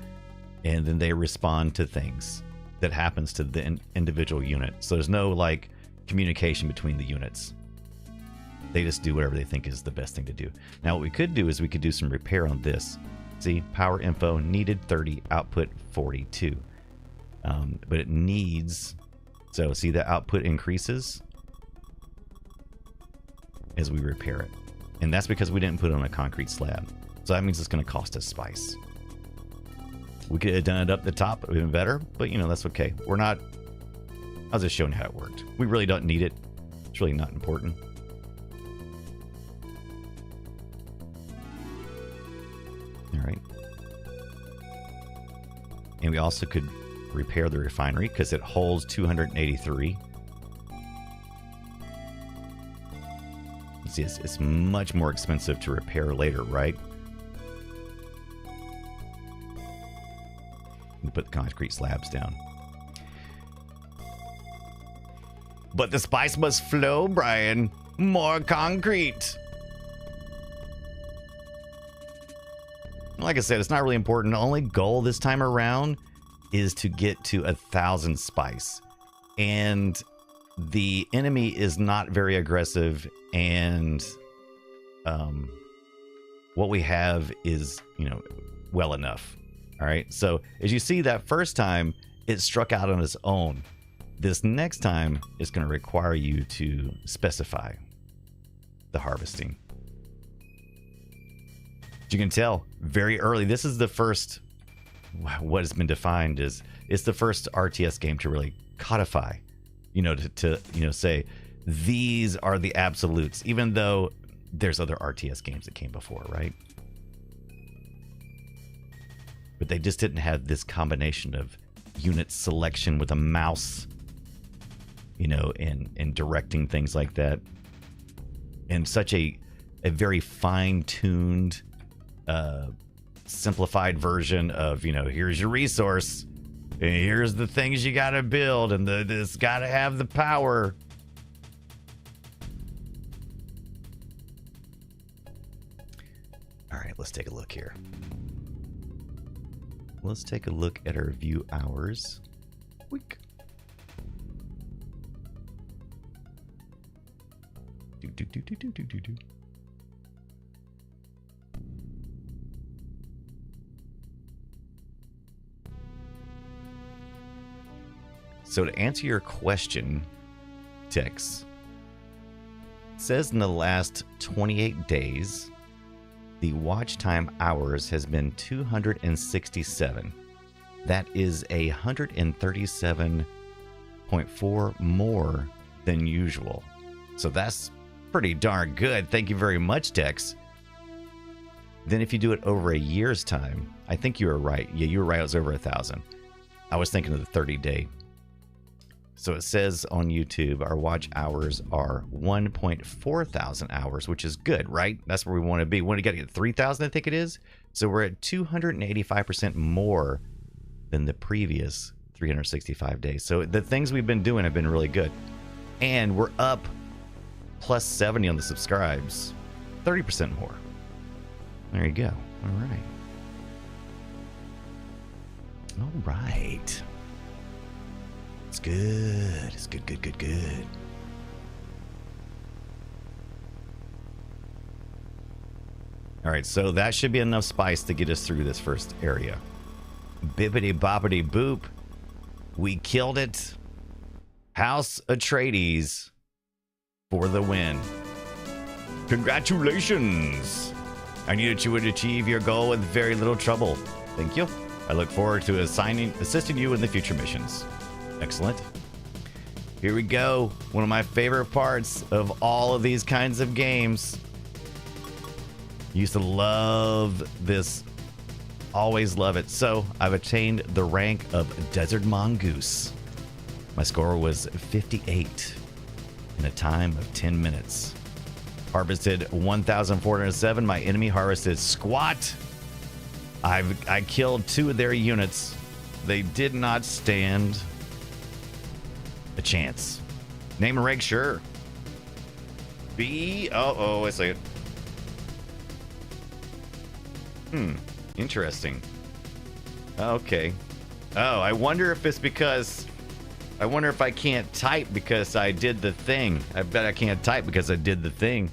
[SPEAKER 5] and then they respond to things that happens to the individual unit. So there's no like communication between the units. They just do whatever they think is the best thing to do. Now what we could do is we could do some repair on this. See, power info needed 30, output 42. But it needs, so see the output increases as we repair it. And that's because we didn't put it on a concrete slab. So that means it's going to cost us spice. We could have done it up the top, it would have been better, but you know, that's okay. We're not, I was just showing how it worked. We really don't need it. It's really not important. All right. And we also could repair the refinery because it holds 283. See, it's much more expensive to repair later, right? We put the concrete slabs down. But the spice must flow, Brian. More concrete. Like I said, it's not really important. The only goal this time around is to get to 1,000 spice. And the enemy is not very aggressive, and what we have is, you know, well enough. All right. So as you see, that first time it struck out on its own. This next time is going to require you to specify the harvesting. As you can tell, very early, this is the first, what has been defined is, it's the first RTS game to really codify, you know, to you know, say these are the absolutes, even though there's other RTS games that came before, right? But they just didn't have this combination of unit selection with a mouse, you know, and directing things like that, and such a very fine-tuned, simplified version of, you know, here's your resource, and here's the things you gotta build, and this gotta have the power. All right, let's take a look here. Let's take a look at our view hours. Week. Do. So to answer your question, Tex, it says in the last 28 days, the watch time hours has been 267. That is 137.4 more than usual. So that's pretty darn good. Thank you very much, Tex. Then if you do it over a year's time, I think you were right. Yeah, you were right. It was over 1,000. I was thinking of the 30-day. So it says on YouTube, our watch hours are 1.4 thousand hours, which is good, right? That's where we want to be. We want to get 3,000, I think it is. So we're at 285% more than the previous 365 days. So the things we've been doing have been really good. And we're up plus 70 on the subscribes, 30% more. There you go. All right. All right. It's good. It's good. All right, so that should be enough spice to get us through this first area. Bippity boppity boop. We killed it. House Atreides for the win. Congratulations. I knew that you would achieve your goal with very little trouble. Thank you. I look forward to assisting you in the future missions. Excellent. Here we go. One of my favorite parts of all of these kinds of games. Used to love this. Always love it. So I've attained the rank of Desert Mongoose. My score was 58 in a time of 10 minutes. Harvested 1,407. My enemy harvested squat. I killed 2 of their units. They did not stand a chance. Name and rank, sure. B. Oh, I say it. Interesting. Okay. Oh, I wonder if it's because. I wonder if I can't type because I did the thing. I bet I can't type because I did the thing.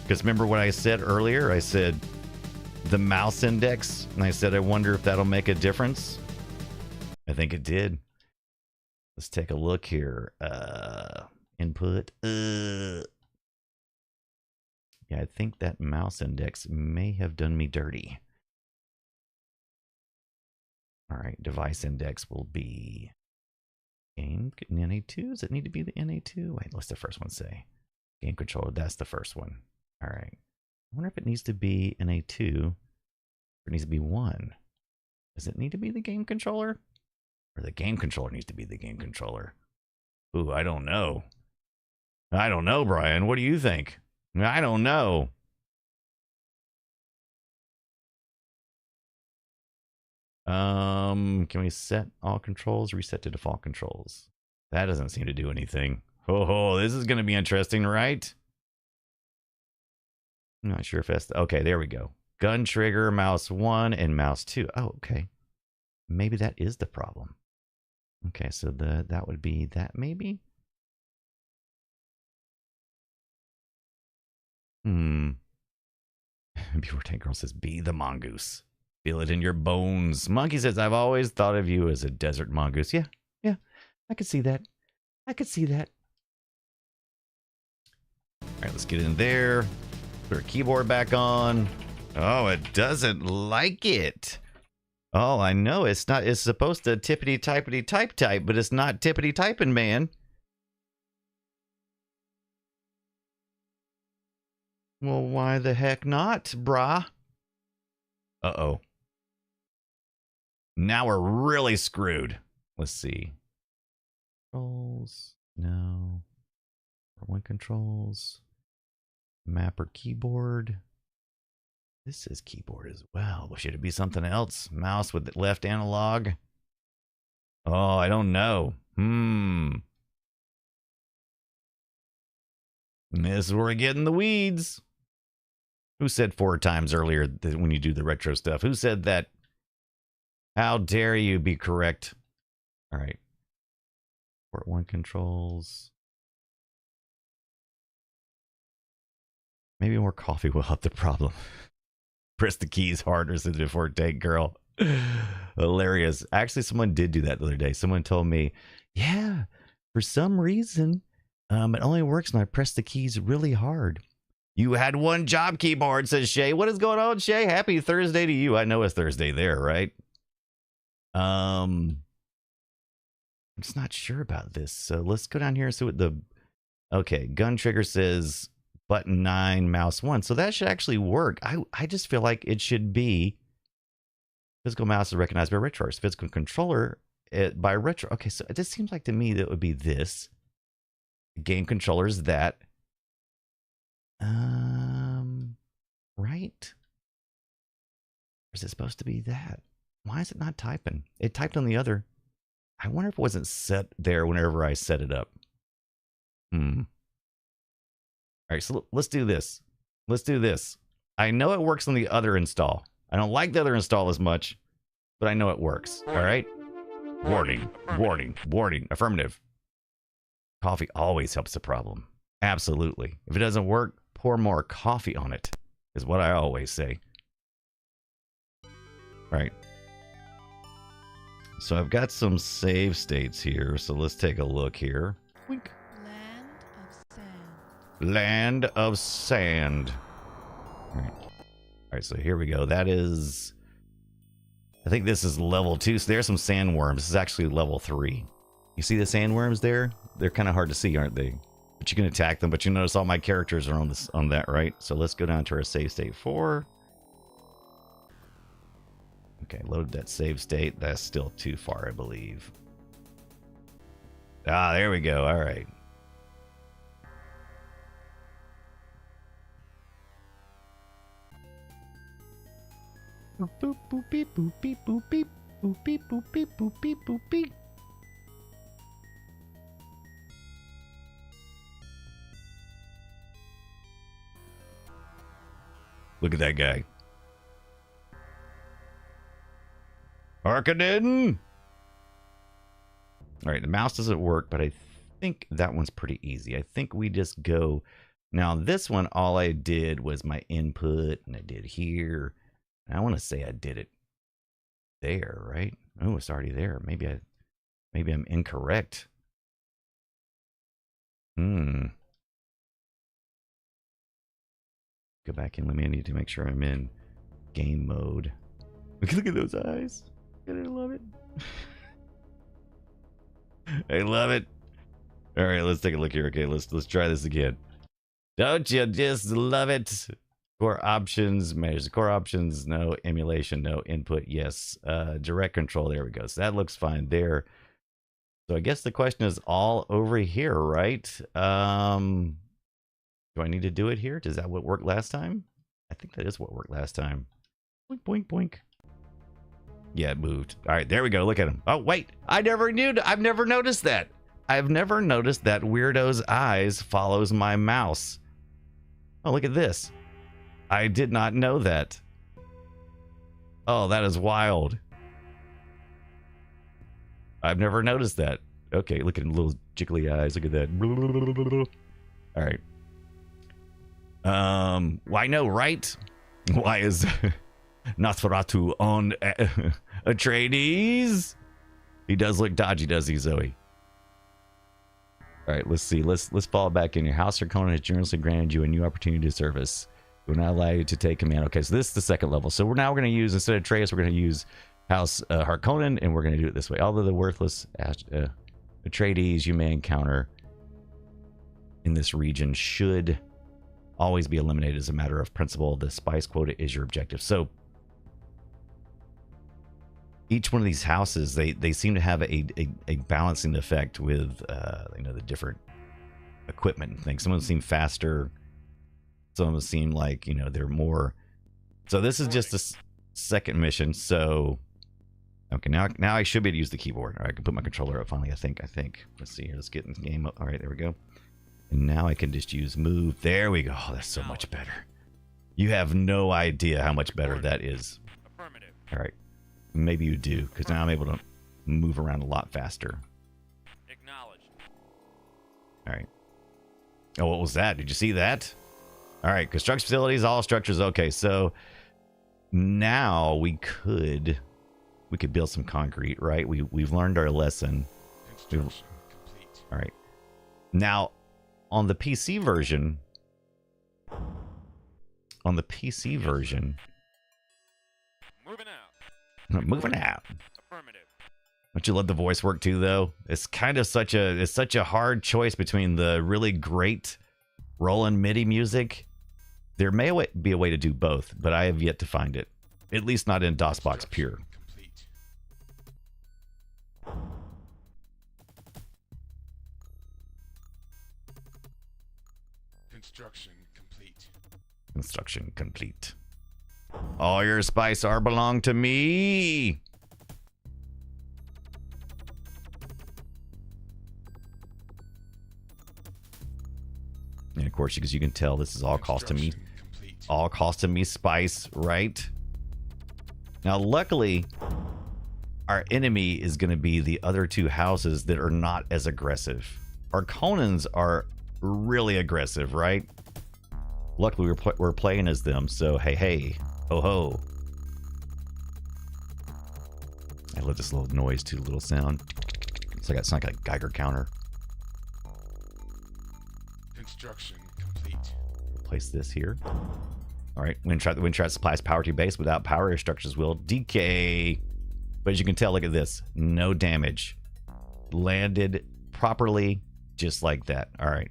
[SPEAKER 5] Because remember what I said earlier? I said the mouse index, and I said I wonder if that'll make a difference. I think it did. Let's take a look here. Input. Yeah, I think that mouse index may have done me dirty. All right, device index will be game NA2. Does it need to be the NA2? Wait, what's the first one say? Game controller, that's the first one. All right. I wonder if it needs to be NA2 or it needs to be 1. Does it need to be the game controller? Or the game controller needs to be the game controller? Ooh, I don't know. I don't know, Brian. What do you think? I don't know. Can we set all controls? Reset to default controls. That doesn't seem to do anything. Oh, this is going to be interesting, right? I'm not sure if that's... Okay, there we go. Gun trigger, mouse 1, and mouse 2. Oh, okay. Maybe that is the problem. Okay, so that would be that maybe? Before Tank Girl says, be the mongoose. Feel it in your bones. Monkey says, I've always thought of you as a desert mongoose. Yeah, I could see that. I could see that. All right, let's get in there. Put our keyboard back on. Oh, it doesn't like it. Oh, I know. It's not. It's supposed to tippity typity type, but it's not tippity typing, man. Well, why the heck not, brah? Uh-oh. Now we're really screwed. Let's see. Controls. No. One controls. Mapper keyboard. This is keyboard as well. Should it be something else? Mouse with the left analog. Oh, I don't know. This is where we get in the weeds. Who said 4 times earlier that when you do the retro stuff? Who said that? How dare you be correct? All right. Port 1 controls. Maybe more coffee will help the problem. Press the keys harder than before Tank Girl. Hilarious. Actually, someone did do that the other day. Someone told me, yeah, for some reason, it only works when I press the keys really hard. You had one job, keyboard, says Shay. What is going on, Shay? Happy Thursday to you. I know it's Thursday there, right? I'm just not sure about this. So let's go down here and see what the... Okay, gun trigger says button 9, mouse 1. So that should actually work. I just feel like it should be physical mouse is recognized by retro. Physical controller by retro. Okay, so it just seems like to me that would be this. Game controller is that. Right? Or is it supposed to be that? Why is it not typing? It typed on the other. I wonder if it wasn't set there whenever I set it up. All right, so let's do this. Let's do this. I know it works on the other install. I don't like the other install as much, but I know it works. All right? Warning, warning, warning. Affirmative. Coffee always helps the problem. Absolutely. If it doesn't work, pour more coffee on it, is what I always say. All right. So I've got some save states here, so let's take a look here. Wink. Land of Sand. All right, so here we go. That is... I think this is level 2. So there's some sandworms. This is actually level 3. You see the sandworms there? They're kind of hard to see, aren't they? But you can attack them, but you notice all my characters are on that, right? So let's go down to our save state 4. Okay, load that save state. That's still too far, I believe. Ah, there we go. All right. Boop, boop, boop, beep, boop, beep, boop, beep. Boop, beep, boop, beep, boop, beep, boop, beep. Look at that guy. Harkonnen! All right, the mouse doesn't work, but I think that one's pretty easy. I think we just go... Now, this one, all I did was my input, and I did here. And I want to say I did it there, right? Oh, it's already there. Maybe I'm incorrect. Go back in. Let me. I need to make sure I'm in game mode. Look at those eyes. I love it. I love it. All right, let's take a look here. Okay, let's try this again. Don't you just love it? Core options, manage the core options, no emulation, no input, yes. Direct control, there we go. So that looks fine there. So I guess the question is all over here, right? Do I need to do it here? Does that what worked last time? I think that is what worked last time. Boink, boink, boink. Yeah, it moved. All right, there we go. Look at him. Oh, wait. I've never noticed that. I've never noticed that weirdo's eyes follows my mouse. Oh, look at this. I did not know that. Oh, that is wild. I've never noticed that. Okay, look at little jiggly eyes. Look at that. All right. Why no, right? Why is Nosferatu on Atreides? He does look dodgy, does he, Zoe? All right, let's see. Let's fall back in. Your House Harkonnen has generously granted you a new opportunity to service. It will not allow you to take command. Okay, so this is the second level. So we're going to use, instead of Atreus, we're going to use House Harkonnen, and we're going to do it this way. Although the worthless Atreides you may encounter in this region should always be eliminated as a matter of principle. The spice quota is your objective. So each one of these houses, they seem to have a balancing effect with the different equipment and things. Some of them seem faster. Some of them seem like they're more. So this is just the second mission. So okay, now I should be able to use the keyboard. All right, I can put my controller up finally. I think. Let's see here. Let's get in the game up. All right, there we go. And now I can just use move. There we go. Oh, that's so much better. You have no idea how much better that is.
[SPEAKER 4] Affirmative.
[SPEAKER 5] All right. Maybe you do, because now I'm able to move around a lot faster.
[SPEAKER 4] Acknowledged.
[SPEAKER 5] All right. Oh, what was that? Did you see that? All right. Construct facilities, all structures. Okay, so now we could build some concrete, right? We've learned our lesson.
[SPEAKER 3] Construction complete.
[SPEAKER 5] All right. Now, on the PC version,
[SPEAKER 4] Moving out.
[SPEAKER 5] moving out.
[SPEAKER 4] Affirmative.
[SPEAKER 5] Don't you love the voice work too, though? It's kind of such a hard choice between the really great Roland MIDI music. There may be a way to do both, but I have yet to find it. At least not in DOSBox Pure.
[SPEAKER 3] Complete. Construction complete.
[SPEAKER 5] Construction complete. All your spice are belong to me. And of course, because you can tell this is all costing me.
[SPEAKER 3] Complete.
[SPEAKER 5] All costing me spice, right? Now, luckily, our enemy is going to be the other two houses that are not as aggressive. Our Conans are really aggressive, right? Luckily, we're playing as them, so hey, ho ho. I love this little noise too, little sound. It's like a Geiger counter.
[SPEAKER 3] Construction complete.
[SPEAKER 5] Replace this here. All right, the wind trap supplies power to your base. Without power, your structures will decay. But as you can tell, look at this. No damage. Landed properly, just like that. All right.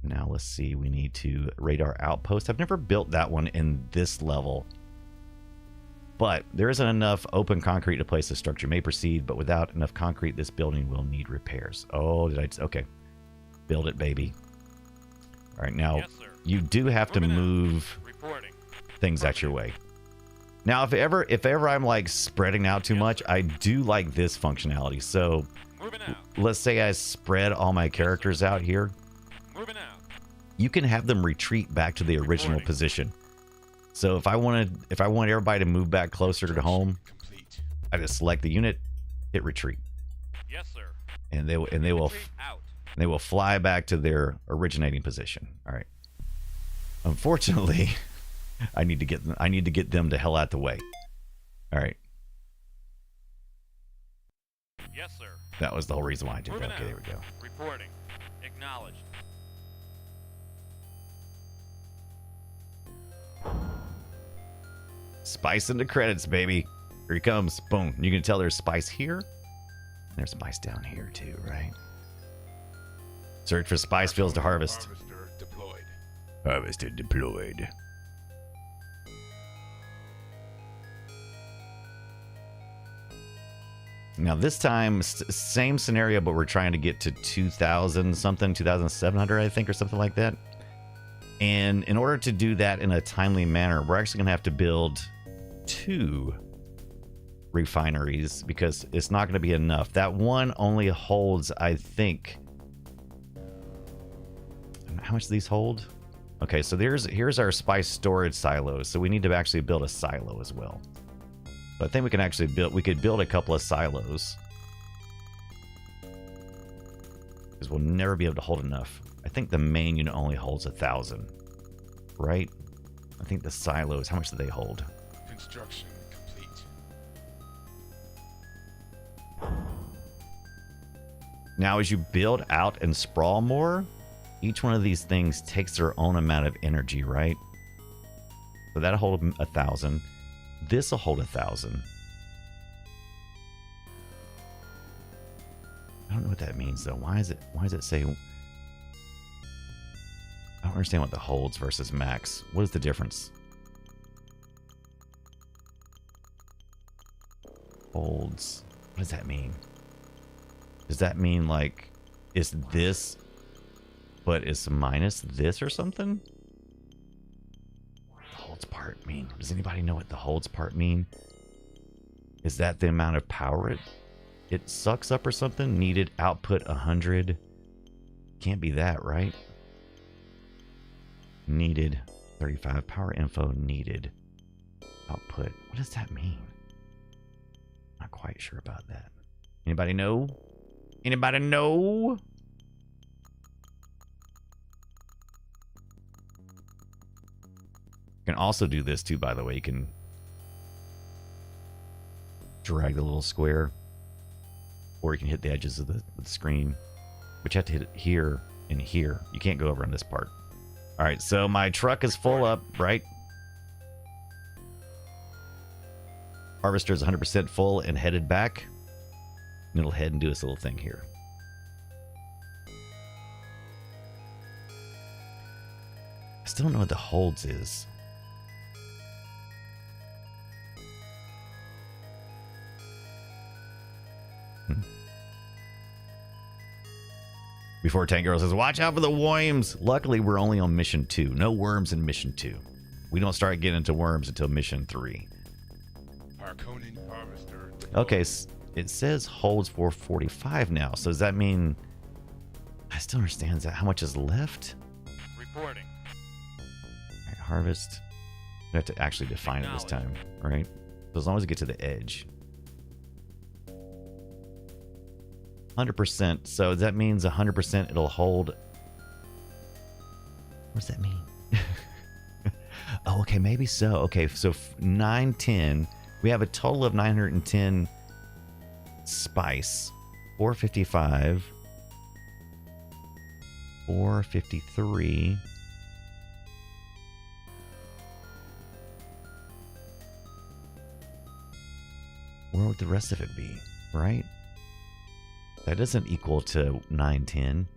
[SPEAKER 5] Now let's see. We need to radar outpost. I've never built that one in this level. But there isn't enough open concrete to place the structure. May proceed, but without enough concrete, this building will need repairs. Oh, okay. Build it, baby. All right, now
[SPEAKER 4] Yes, sir.
[SPEAKER 5] you do have to
[SPEAKER 4] Moving out.
[SPEAKER 5] move.
[SPEAKER 4] Reporting.
[SPEAKER 5] things out your way. Now, if ever I'm like spreading out too much, I do like this functionality. So
[SPEAKER 4] Moving out.
[SPEAKER 5] let's say I spread all my characters out here.
[SPEAKER 4] Moving out.
[SPEAKER 5] You can have them retreat back to the original
[SPEAKER 4] Reporting.
[SPEAKER 5] position. So if I want everybody to move back closer to home, I just select the unit, hit retreat,
[SPEAKER 4] Yes, sir.
[SPEAKER 5] and they will
[SPEAKER 4] Retreat out.
[SPEAKER 5] they will fly back to their originating position. All right. Unfortunately, I need to get them the hell out the way. All right.
[SPEAKER 4] Yes, sir.
[SPEAKER 5] That was the whole reason why I did
[SPEAKER 4] Moving
[SPEAKER 5] that. Okay, there
[SPEAKER 4] out.
[SPEAKER 5] we go.
[SPEAKER 4] Reporting. Acknowledged.
[SPEAKER 5] Spice in the credits, baby. Here he comes. Boom. You can tell there's spice here. There's spice down here too, right? Search for spice fields to harvest.
[SPEAKER 3] Harvester deployed.
[SPEAKER 5] Harvested deployed. Now this time, same scenario, but we're trying to get to 2,000 something, 2,700, I think, or something like that. And in order to do that in a timely manner, we're actually going to have to build 2 refineries because it's not going to be enough. That one only holds, I think, how much do these hold? Okay, so here's our spice storage silos. So we need to actually build a silo as well. But I think we could build a couple of silos. Because we'll never be able to hold enough. I think the main unit only holds 1,000. Right? I think the silos, how much do they hold?
[SPEAKER 3] Construction complete.
[SPEAKER 5] Now, as you build out and sprawl more, each one of these things takes their own amount of energy, right? So that'll hold 1,000. This will hold 1,000. I don't know what that means though. Why does it say? I don't understand what the holds versus max. What is the difference? Holds. What does that mean? Does that mean like it's this, but it's minus this or something? The holds part mean? Does anybody know what the holds part mean? Is that the amount of power it sucks up or something? Needed output 100. Can't be that, right? Needed 35 power info needed. Output. What does that mean? Not quite sure about that. Anybody know? Anybody know? You can also do this too, by the way. You can drag the little square, or you can hit the edges of the screen, but you have to hit it here and here. You can't go over on this part. All right, so my truck is full up, right? Harvester is 100% full and headed back. And it'll head and do this little thing here. I still don't know what the holds is. Before Tank Girl says, watch out for the worms. Luckily, we're only on mission 2. No worms in mission 2. We don't start getting into worms until mission 3.
[SPEAKER 3] Harkonnen harvester deployed.
[SPEAKER 5] Okay, it says holds 445 now. So does that mean... I still don't understand that. How much is left?
[SPEAKER 4] Reporting.
[SPEAKER 5] All right, harvest. We have to actually define it this time, right? So as long as we get to the edge. 100%. So that means 100% it'll hold. What does that mean? Oh, okay, maybe so. Okay, so 910. We have a total of 910 spice. 455. 453. Where would the rest of it be, right? That doesn't equal to 910.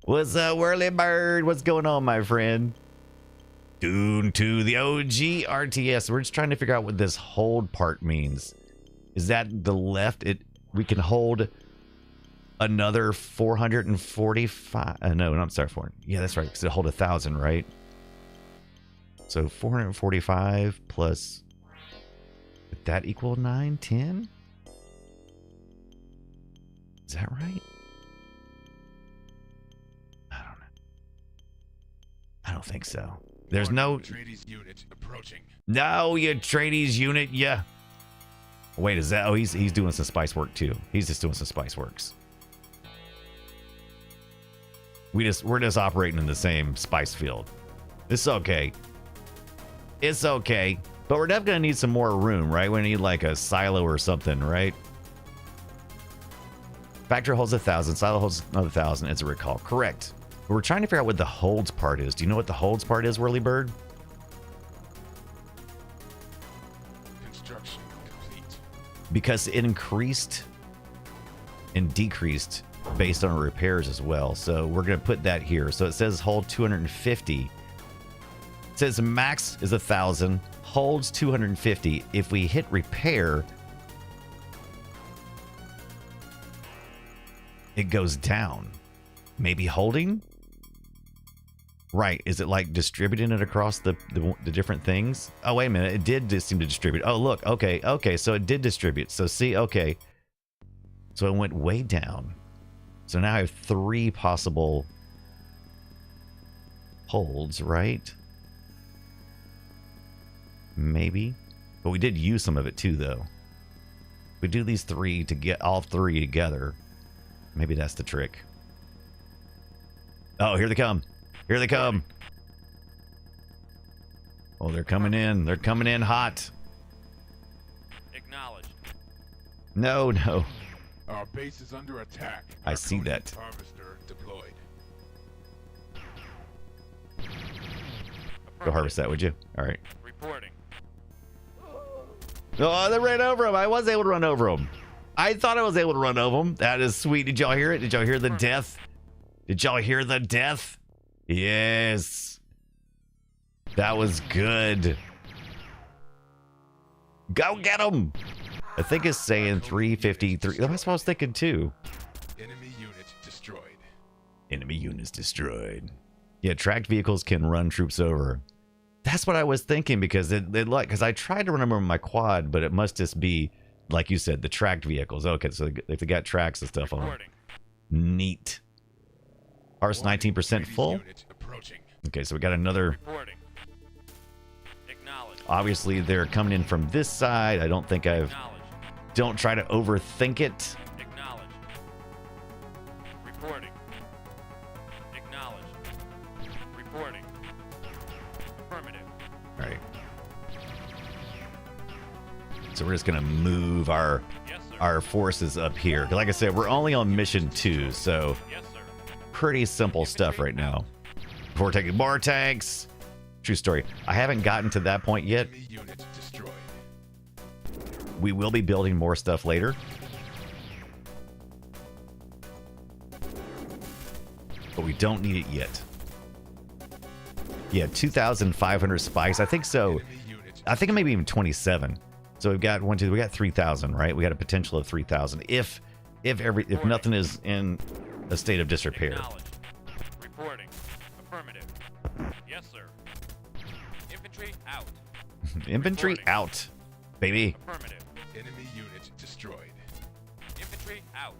[SPEAKER 5] What's up, Whirly Bird? What's going on, my friend? Dune to the OG RTS. We're just trying to figure out what this hold part means. Is that the left? We can hold another 445. No, I'm sorry, 400. Yeah, that's right. Because it hold 1,000, right? So 445 plus, would that equal 9, 10? Is that right? I don't know. I don't think so. There's no
[SPEAKER 6] Atreides unit approaching.
[SPEAKER 5] No, you Atreides unit, yeah. Wait, is that? Oh, he's doing some spice work too. He's just doing some spice works. We're just operating in the same spice field. It's okay. It's okay. But we're definitely gonna need some more room, right? We need like a silo or something, right? Factory holds 1,000. Silo holds another 1,000. It's a recall. Correct. But we're trying to figure out what the holds part is. Do you know what the holds part is, Whirly Bird?
[SPEAKER 6] Construction complete.
[SPEAKER 5] Because it increased and decreased based on repairs as well. So we're going to put that here. So it says hold 250. It says max is 1,000, holds 250. If we hit repair, it goes down. Maybe holding? Right. Is it like distributing it across the different things? Oh, wait a minute. It did just seem to distribute. Oh, look. Okay. Okay. So it did distribute. So see, okay. So it went way down. So now I have 3 possible holds, right? Maybe. But we did use some of it too, though. We do these 3 to get all 3 together. Maybe that's the trick. Oh, here they come. Here they come. Oh, they're coming in. They're coming in hot.
[SPEAKER 4] Acknowledged.
[SPEAKER 5] No, no.
[SPEAKER 6] Our base is under attack.
[SPEAKER 5] I see that.
[SPEAKER 6] Harvester deployed.
[SPEAKER 5] Go harvest that, would you? All right.
[SPEAKER 4] Reporting.
[SPEAKER 5] Oh, they ran over him. I was able to run over him. I thought I was able to run over him. That is sweet. Did y'all hear it? Did y'all hear the death? Did y'all hear the death? Yes. That was good. Go get him. I think it's saying 353. That's what I was thinking too.
[SPEAKER 6] Enemy unit destroyed.
[SPEAKER 5] Enemy units destroyed. Yeah, tracked vehicles can run troops over. That's what I was thinking because because I tried to run over my quad, but it must just be like you said, the tracked vehicles. Okay, so if they got tracks and stuff on them. Neat. Ours 19% full.
[SPEAKER 6] Unit approaching.
[SPEAKER 5] Okay, so we got another.
[SPEAKER 4] Reporting. Acknowledged.
[SPEAKER 5] Obviously, they're coming in from this side. I don't think I've.
[SPEAKER 4] Acknowledged.
[SPEAKER 5] Don't try to overthink it.
[SPEAKER 4] Acknowledged. Reporting. Acknowledged. Reporting. Affirmative.
[SPEAKER 5] All right. So we're just gonna move our
[SPEAKER 4] Yes, sir.
[SPEAKER 5] forces up here. 'Cause like I said, we're only on mission 2, so
[SPEAKER 4] Yes, sir.
[SPEAKER 5] pretty simple stuff right now. Before taking more tanks. True story. I haven't gotten to that point yet.
[SPEAKER 6] Enemy unit destroyed.
[SPEAKER 5] We will be building more stuff later. But we don't need it yet. Yeah, 2,500 spice. I think so.
[SPEAKER 6] Enemy unit
[SPEAKER 5] I think maybe even 27. So we've got 1, 2, we got 3,000, right? We got a potential of 3,000 if nothing is in a state of disrepair.
[SPEAKER 4] Acknowledged. Reporting. Affirmative. Yes, sir. Infantry out.
[SPEAKER 5] Infantry
[SPEAKER 4] Reporting.
[SPEAKER 5] out, baby.
[SPEAKER 4] Affirmative.
[SPEAKER 6] enemy unit destroyed.
[SPEAKER 4] Infantry out.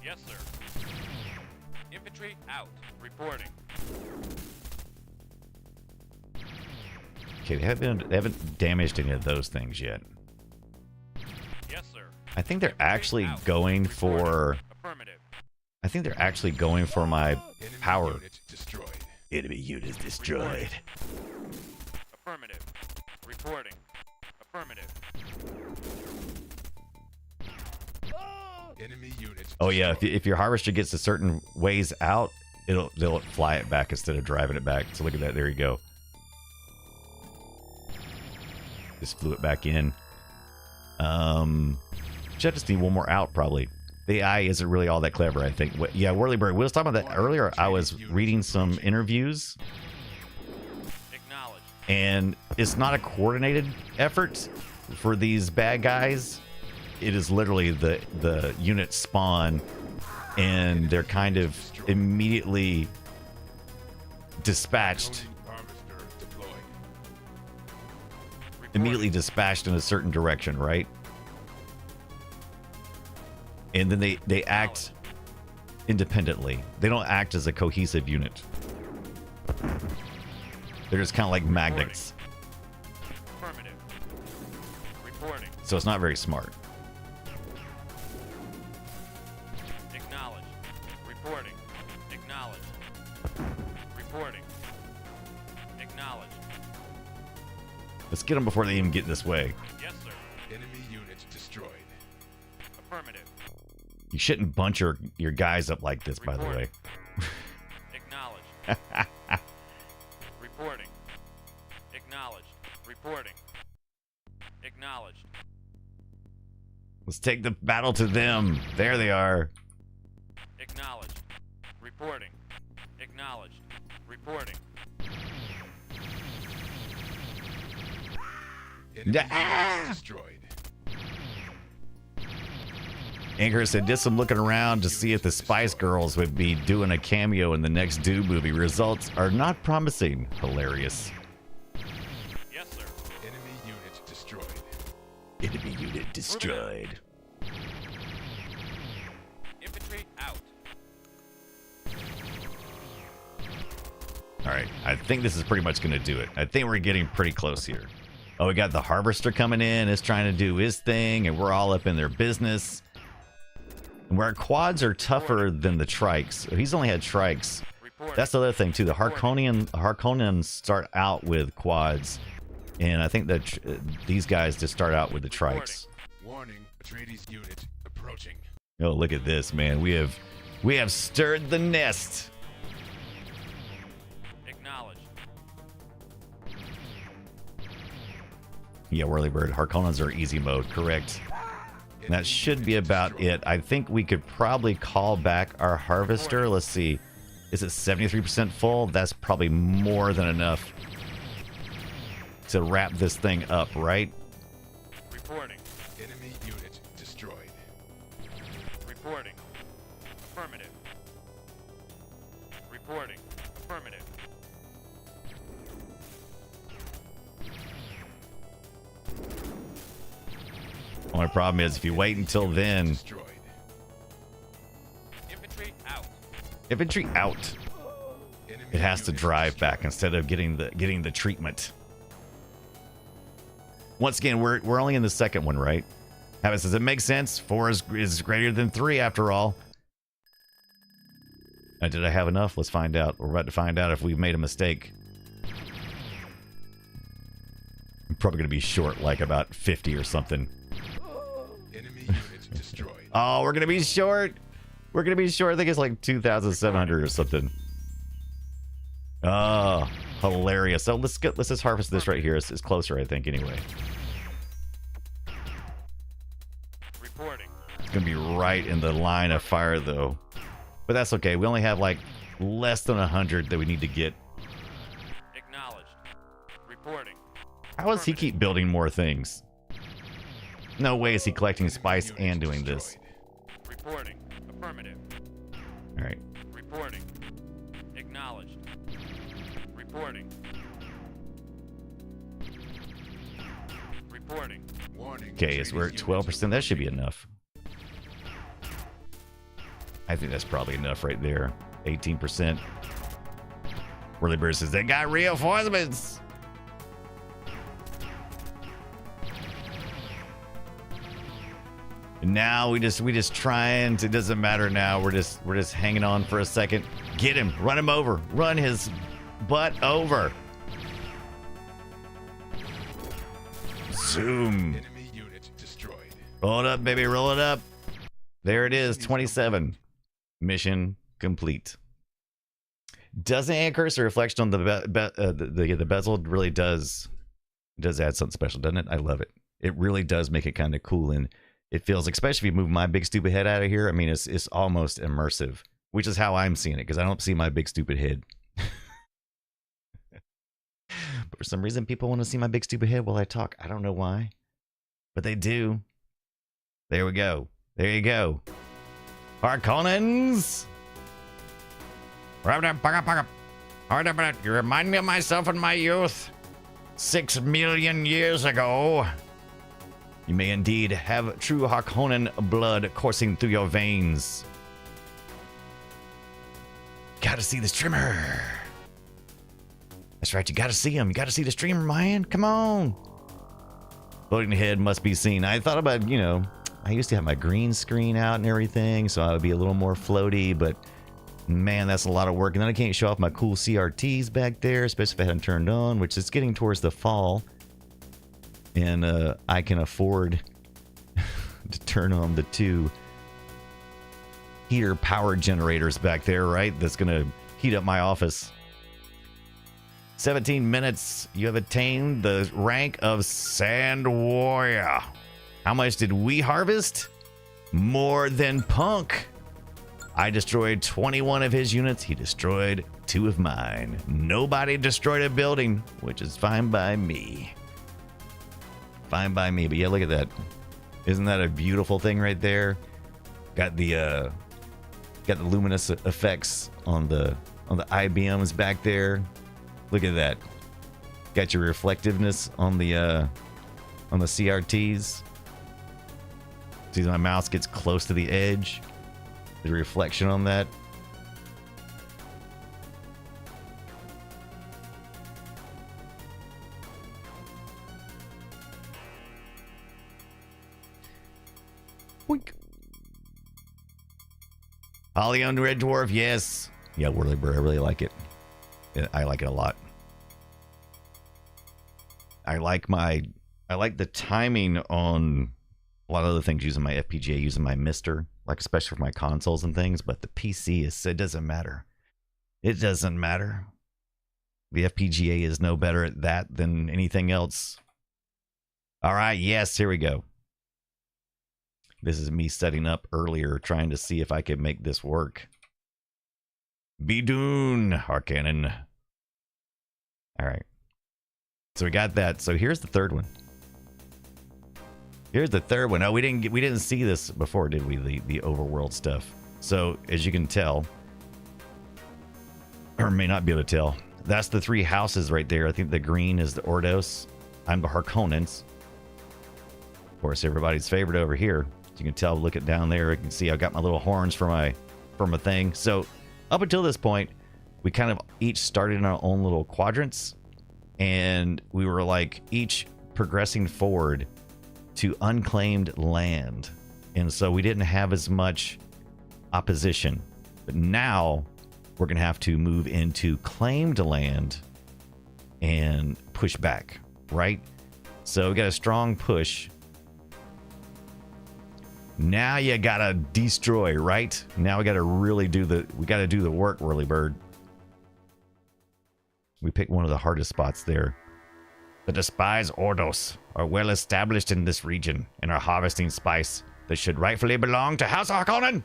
[SPEAKER 4] Yes, sir. Infantry out. Reporting.
[SPEAKER 5] Okay, they haven't damaged any of those things yet.
[SPEAKER 4] Yes, sir.
[SPEAKER 5] I think they're
[SPEAKER 4] Infantry
[SPEAKER 5] actually
[SPEAKER 4] out.
[SPEAKER 5] going
[SPEAKER 4] Reporting.
[SPEAKER 5] for.
[SPEAKER 4] Affirmative.
[SPEAKER 5] I think they're actually going for my
[SPEAKER 6] Enemy
[SPEAKER 5] power.
[SPEAKER 6] unit destroyed.
[SPEAKER 5] Enemy unit destroyed.
[SPEAKER 4] Affirmative. Reporting. Affirmative.
[SPEAKER 6] Enemy unit
[SPEAKER 5] Oh yeah,
[SPEAKER 6] destroyed.
[SPEAKER 5] if your harvester gets a certain ways out, they'll fly it back instead of driving it back. So look at that. There you go. Just flew it back in. Should just need one more out probably. The AI isn't really all that clever, I think. Yeah, Whirlybird. We was talking about that earlier. I was reading some interviews,
[SPEAKER 4] Acknowledged.
[SPEAKER 5] and it's not a coordinated effort for these bad guys. It is literally the unit spawn, and they're kind of immediately dispatched,
[SPEAKER 6] Loading harvester deployed.
[SPEAKER 5] immediately dispatched in a certain direction, right? And then they act independently. They don't act as a cohesive unit. They're just kind of like magnets.
[SPEAKER 4] Affirmative. Reporting.
[SPEAKER 5] So it's not very smart.
[SPEAKER 4] Acknowledged. Reporting. Acknowledged. Reporting. Acknowledged.
[SPEAKER 5] Let's get them before they even get this way.
[SPEAKER 4] Yes, sir.
[SPEAKER 6] Enemy unit destroyed.
[SPEAKER 4] Affirmative.
[SPEAKER 5] You shouldn't bunch your guys up like this, by the way.
[SPEAKER 4] Acknowledged. Reporting. Acknowledged. Reporting. Acknowledged.
[SPEAKER 5] Let's take the battle to them. There they are.
[SPEAKER 4] Acknowledged. Reporting. Acknowledged. Reporting.
[SPEAKER 6] Enemy
[SPEAKER 5] Ah!
[SPEAKER 6] unit destroyed.
[SPEAKER 5] Anchor said, did some looking around to see if the Spice Girls would be doing a cameo in the next Dune movie. Results are not promising. Hilarious.
[SPEAKER 4] Yes, sir.
[SPEAKER 6] Enemy unit destroyed.
[SPEAKER 5] Enemy unit destroyed.
[SPEAKER 4] Infantry out.
[SPEAKER 5] All right, I think this is pretty much going to do it. I think we're getting pretty close here. Oh, we got the Harvester coming in. Is trying to do his thing, and we're all up in their business. And where quads are tougher than the trikes. He's only had trikes.
[SPEAKER 4] Reporting.
[SPEAKER 5] That's the other thing too. The Harkonnens start out with quads, and I think that these guys just start out with the trikes.
[SPEAKER 6] Warning, Atreides unit approaching.
[SPEAKER 5] Oh, look at this, man. We have stirred the nest.
[SPEAKER 4] Acknowledged.
[SPEAKER 5] Yeah, Whirlybird. Harkonnens are easy mode, correct? And that should be about it. I think we could probably call back our harvester. Let's see. Is it 73% full? That's probably more than enough to wrap this thing up, right?
[SPEAKER 4] Reporting.
[SPEAKER 6] Enemy unit destroyed.
[SPEAKER 4] Reporting. Affirmative. Reporting. Affirmative.
[SPEAKER 5] Only problem is if you wait until then,
[SPEAKER 6] Destroyed.
[SPEAKER 4] Infantry out.
[SPEAKER 5] infantry out.
[SPEAKER 6] Enemy
[SPEAKER 5] It has to
[SPEAKER 6] unit
[SPEAKER 5] drive back
[SPEAKER 6] destroyed.
[SPEAKER 5] instead of getting the treatment. Once again, we're only in the second one, right? Habit says it makes sense. 4 is greater than 3 after all. Did I have enough? Let's find out. We're about to find out if we've made a mistake. I'm probably going to be short, like about 50 or something.
[SPEAKER 6] Enemy unit destroyed.
[SPEAKER 5] Oh, we're going to be short. We're going to be short. I think it's like 2,700 or something. Oh, hilarious. So let's just harvest this right here. It's closer, I think, anyway.
[SPEAKER 4] Reporting.
[SPEAKER 5] It's going to be right in the line of fire, though. But that's okay. We only have like less than 100 that we need to get.
[SPEAKER 4] Acknowledged. Reporting.
[SPEAKER 5] How does he keep building more things? No way is he collecting spice
[SPEAKER 6] Unit
[SPEAKER 5] and doing this.
[SPEAKER 6] destroyed.
[SPEAKER 4] Reporting. Affirmative.
[SPEAKER 5] All right.
[SPEAKER 4] Reporting. Acknowledged. Reporting. Reporting.
[SPEAKER 6] Warning.
[SPEAKER 5] Okay, so we're at
[SPEAKER 6] Atreides
[SPEAKER 5] 12%. That should be enough. I think that's probably enough right there. 18%. Whirly Bird says they got reinforcements. And now we just trying to, it doesn't matter now. We're just hanging on for a second. Get him, run him over, run his butt over. Zoom.
[SPEAKER 6] Enemy unit destroyed.
[SPEAKER 5] Roll it up, baby, roll it up. There it is, 27. Mission complete. Doesn't add cursor reflection on the bezel really does add something special, doesn't it? I love it. It really does make it kind of cool, and it feels, especially if you move my big stupid head out of here. I mean, it's almost immersive, which is how I'm seeing it, because I don't see my big stupid head. But for some reason, people want to see my big stupid head while I talk. I don't know why, but they do. There we go. There you go. Harkonnens. Hold a minute. You remind me of myself in my youth. 6 million years ago. You may indeed have true Harkonnen blood coursing through your veins. Gotta see the streamer. That's right, you gotta see him. You gotta see the streamer, man. Come on. Floating head must be seen. I thought about, you know, I used to have my green screen out and everything, so I would be a little more floaty, but man, that's a lot of work. And then I can't show off my cool CRTs back there, especially if I hadn't turned on, which is getting towards the fall. And I can afford to turn on the 2 heater power generators back there, right? That's going to heat up my office. 17 minutes. You have attained the rank of Sand Warrior. How much did we harvest? More than Punk. I destroyed 21 of his units. He destroyed 2 of mine. Nobody destroyed a building, which is fine by me. Fine by me. But yeah, look at that. Isn't that a beautiful thing right there? Got the luminous effects on the IBMs back there. Look at that. Got your reflectiveness on the CRTs. See, my mouse gets close to the edge. The reflection on that. Boink. Holly on Red Dwarf, yes. Yeah, Whirly Bird, I really like it. I like it a lot. I like the timing on a lot of other things using my FPGA, using my Mister, like especially for my consoles and things, but the PC it doesn't matter. It doesn't matter. The FPGA is no better at that than anything else. All right, yes, here we go. This is me setting up earlier, trying to see if I could make this work. Be Dune, Harkonnen. All right. So we got that. So here's the third one. Here's the third one. Oh, we didn't see this before, did we? The overworld stuff. So as you can tell, or may not be able to tell, that's the 3 houses right there. I think the green is the Ordos. I'm the Harkonnens. Of course, everybody's favorite over here. As you can tell, look at down there. You can see I've got my little horns for my thing. So up until this point, we kind of each started in our own little quadrants, and we were like each progressing forward to unclaimed land. And so we didn't have as much opposition. But now we're going to have to move into claimed land and push back, right? So we got a strong push. Now you got to destroy, right? Now we got to really do the work, Whirly Bird. We picked one of the hardest spots there. The despised Ordos are well established in this region and are harvesting spice that should rightfully belong to House Harkonnen.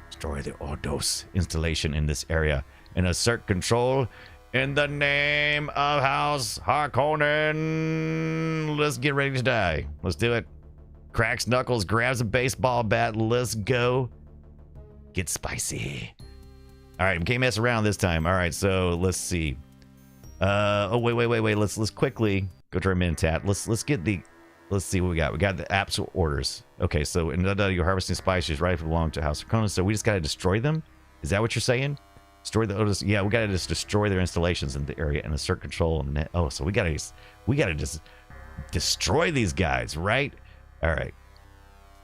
[SPEAKER 5] Destroy the Ordos installation in this area and assert control in the name of House Harkonnen. Let's get ready to die. Let's do it. Cracks knuckles, grabs a baseball bat. Let's go. Get spicy. All right, we can't mess around this time. All right, so let's see. Oh wait. Let's quickly go to our Mentat. Let's see what we got. We got the absolute orders. Okay, so in you're harvesting spices right belong to House of Conan. So we just gotta destroy them. Is that what you're saying? Destroy the Otis? Yeah, we gotta just destroy their installations in the area and assert control. And oh, so we gotta just destroy these guys, right? All right.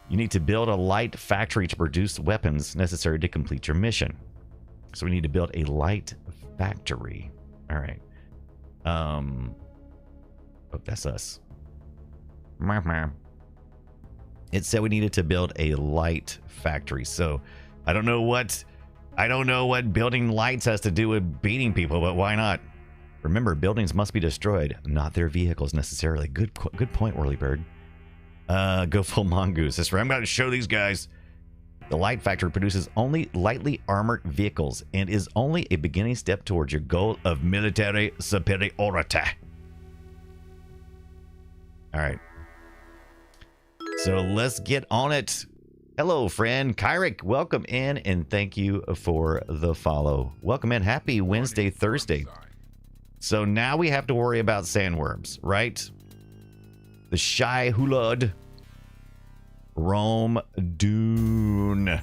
[SPEAKER 5] You need to build a light factory to produce weapons necessary to complete your mission. So we need to build a light factory. All right. Oh, that's us. It said we needed to build a light factory. So I don't know what building lights has to do with beating people, but why not? Remember, buildings must be destroyed, not their vehicles necessarily. Good point, Whirly Bird. Go full mongoose. That's right. I'm going to show these guys. The light factory produces only lightly armored vehicles and is only a beginning step towards your goal of military superiority. All right. So let's get on it. Hello, friend. Kyrick, welcome in and thank you for the follow. Welcome in. Happy Wednesday, Thursday. So now we have to worry about sandworms, right? The Shy Hulud Rome Dune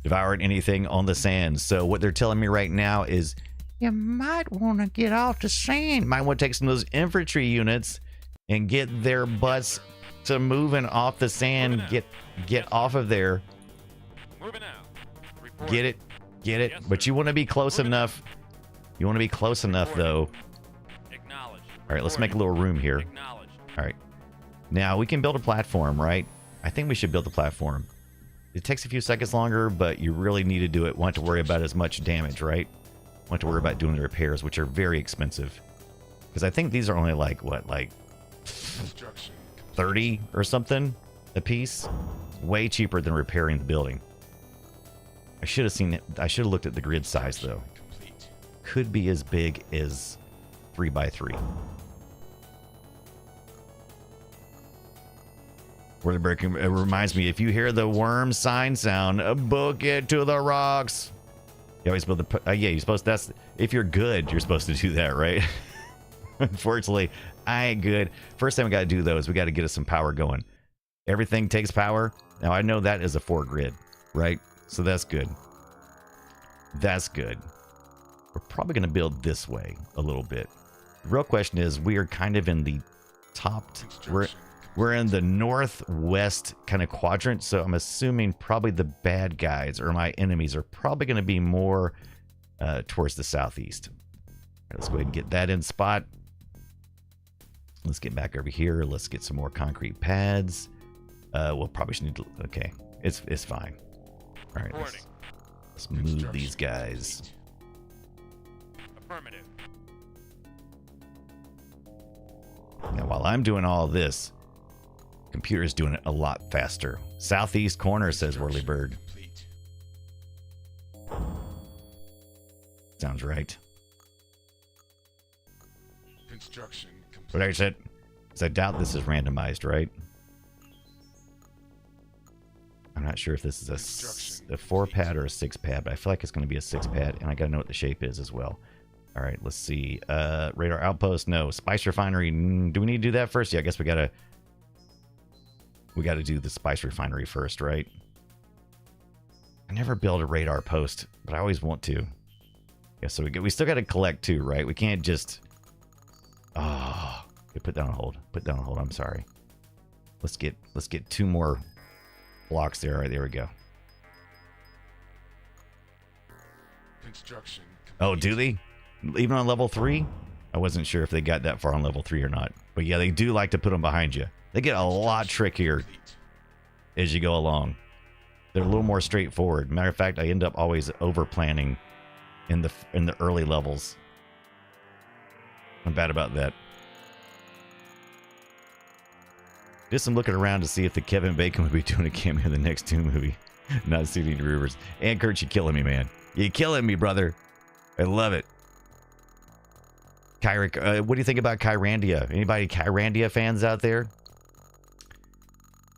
[SPEAKER 5] devoured anything on the sand. So what they're telling me right now is you might want to get off the sand. Might want to take some of those infantry units and get their butts to moving off the sand. Get off of there.
[SPEAKER 4] Moving out. Reporting.
[SPEAKER 5] Get it.
[SPEAKER 4] Yes,
[SPEAKER 5] But
[SPEAKER 4] sir.
[SPEAKER 5] you want to be close
[SPEAKER 4] Moving
[SPEAKER 5] enough. You want to be close enough though.
[SPEAKER 4] Acknowledged.
[SPEAKER 5] All right, let's make a little room here.
[SPEAKER 4] Acknowledged.
[SPEAKER 5] All right. Now we can build a platform, right? I think we should build a platform. It takes a few seconds longer, but you really need to do it. Want to worry about as much damage, right? Want to worry about doing the repairs, which are very expensive. Because I think these are only like, what, like
[SPEAKER 6] Construction
[SPEAKER 5] 30 or something a piece? Way cheaper than repairing the building. I should have seen it. I should have looked at the grid size, though.
[SPEAKER 6] complete.
[SPEAKER 5] Could be as big as 3x3. Where the breaking, it reminds me, if you hear the worm sign sound, book it to the rocks. You always build the, yeah, you're supposed, that's, if you're good, you're supposed to do that, right? Unfortunately, I ain't good. First thing we got to do, though, is we got to get us some power going. Everything takes power. Now, I know that is a 4 grid, right? So that's good. That's good. We're probably going to build this way a little bit. The real question is, we are kind of in the top, we're in the northwest kind of quadrant, so I'm assuming probably the bad guys or my enemies are probably going to be more towards the southeast. All right, let's go ahead and get that in spot. Let's get back over here. Let's get some more concrete pads. We'll probably should need to, okay, it's fine. All right, let's move these guys.
[SPEAKER 4] Affirmative.
[SPEAKER 5] Now, while I'm doing all this, computer's doing it a lot faster. Southeast corner, says Whirly Bird.
[SPEAKER 6] Complete.
[SPEAKER 5] Sounds right.
[SPEAKER 6] Construction complete.
[SPEAKER 5] But like I said, 'cause I doubt this is randomized, right? I'm not sure if this is a 4-pad or a 6-pad, but I feel like it's going to be a 6-pad, and I got to know what the shape is as well. All right, let's see. Radar outpost, no. Spice refinery, do we need to do that first? Yeah, I guess we got to do the spice refinery first, right? I never build a radar post, but I always want to. Yeah, so we still got to collect too, right? We can't just... Oh, okay, put down a hold. Put down a hold. I'm sorry. Let's get 2 more blocks there. All right, there we go.
[SPEAKER 6] Construction
[SPEAKER 5] Oh,
[SPEAKER 6] complete.
[SPEAKER 5] do they? Even on level 3? I wasn't sure if they got that far on level 3 or not. But yeah, they do like to put them behind you. They get a lot trickier
[SPEAKER 6] Complete.
[SPEAKER 5] as you go along. They're a little more straightforward. Matter of fact, I end up always over planning in the early levels. I'm bad about that. Just I'm looking around to see if the Kevin Bacon would be doing a cameo in the next Dune movie. Not seeing the Rivers. And Kurt, you killing me, man. You killing me, brother. I love it. Kyrick, what do you think about Kyrandia? Anybody Kyrandia fans out there?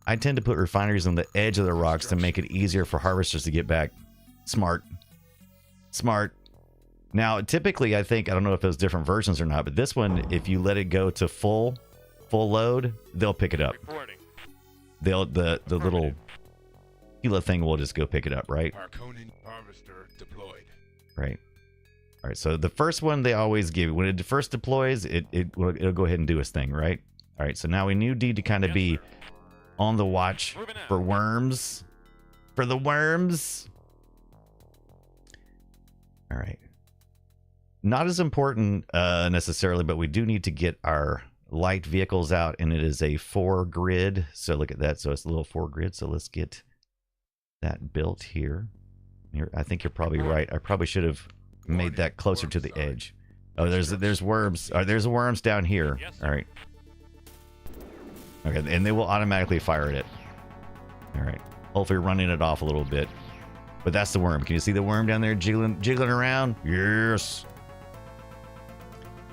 [SPEAKER 5] I tend to put refineries on the edge of the rocks to make it easier for harvesters to get back. Smart. Smart. Now, typically, I think, I don't know if there's different versions or not, but this one, if you let it go to full load, they'll pick it up.
[SPEAKER 4] Reporting.
[SPEAKER 5] The little Gila thing will just go pick it up, right?
[SPEAKER 6] Harkonnen harvester deployed.
[SPEAKER 5] Right. All right, so the first one they always give, when it first deploys, it'll go ahead and do its thing, right? All right, so now we need to kind of
[SPEAKER 4] Yes,
[SPEAKER 5] be
[SPEAKER 4] sir.
[SPEAKER 5] on the watch
[SPEAKER 4] Moving out.
[SPEAKER 5] for worms. For the worms. All right. Not as important necessarily, but we do need to get our light vehicles out, and it is a 4 grid. So look at that. So it's a little 4 grid. So let's get that built here. I think you're probably right. I probably should have made that closer to the edge. Oh, there's worms. There's worms down here.
[SPEAKER 4] Yes, sir.
[SPEAKER 5] All right. Okay, and they will automatically fire at it. All right. Hopefully running it off a little bit. But that's the worm. Can you see the worm down there jiggling around? Yes.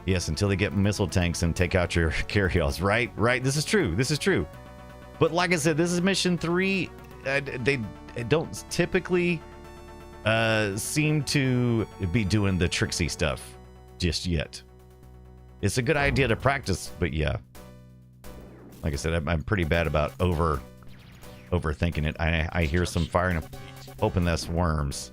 [SPEAKER 5] Yes, until they get missile tanks and take out your carryalls. Right. This is true. But like I said, this is mission 3. they don't typically seem to be doing the tricksy stuff just yet. It's a good idea to practice, but yeah. Like I said, I'm pretty bad about overthinking it. I hear some firing, hoping that's worms.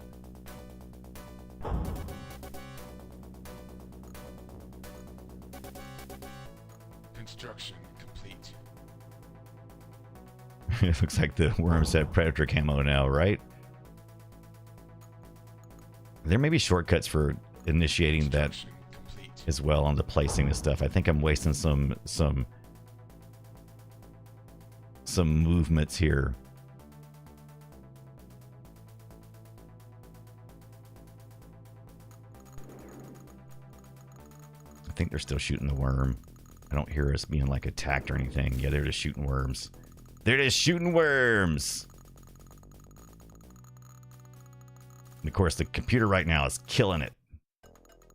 [SPEAKER 6] Construction complete.
[SPEAKER 5] It looks like the worms have predator camo now, right? There may be shortcuts for initiating that
[SPEAKER 6] Construction complete.
[SPEAKER 5] as well on the placing and stuff. I think I'm wasting some movements here. I think they're still shooting the worm. I don't hear us being like attacked or anything. Yeah, they're just shooting worms. They're just shooting worms. And of course, the computer right now is killing it.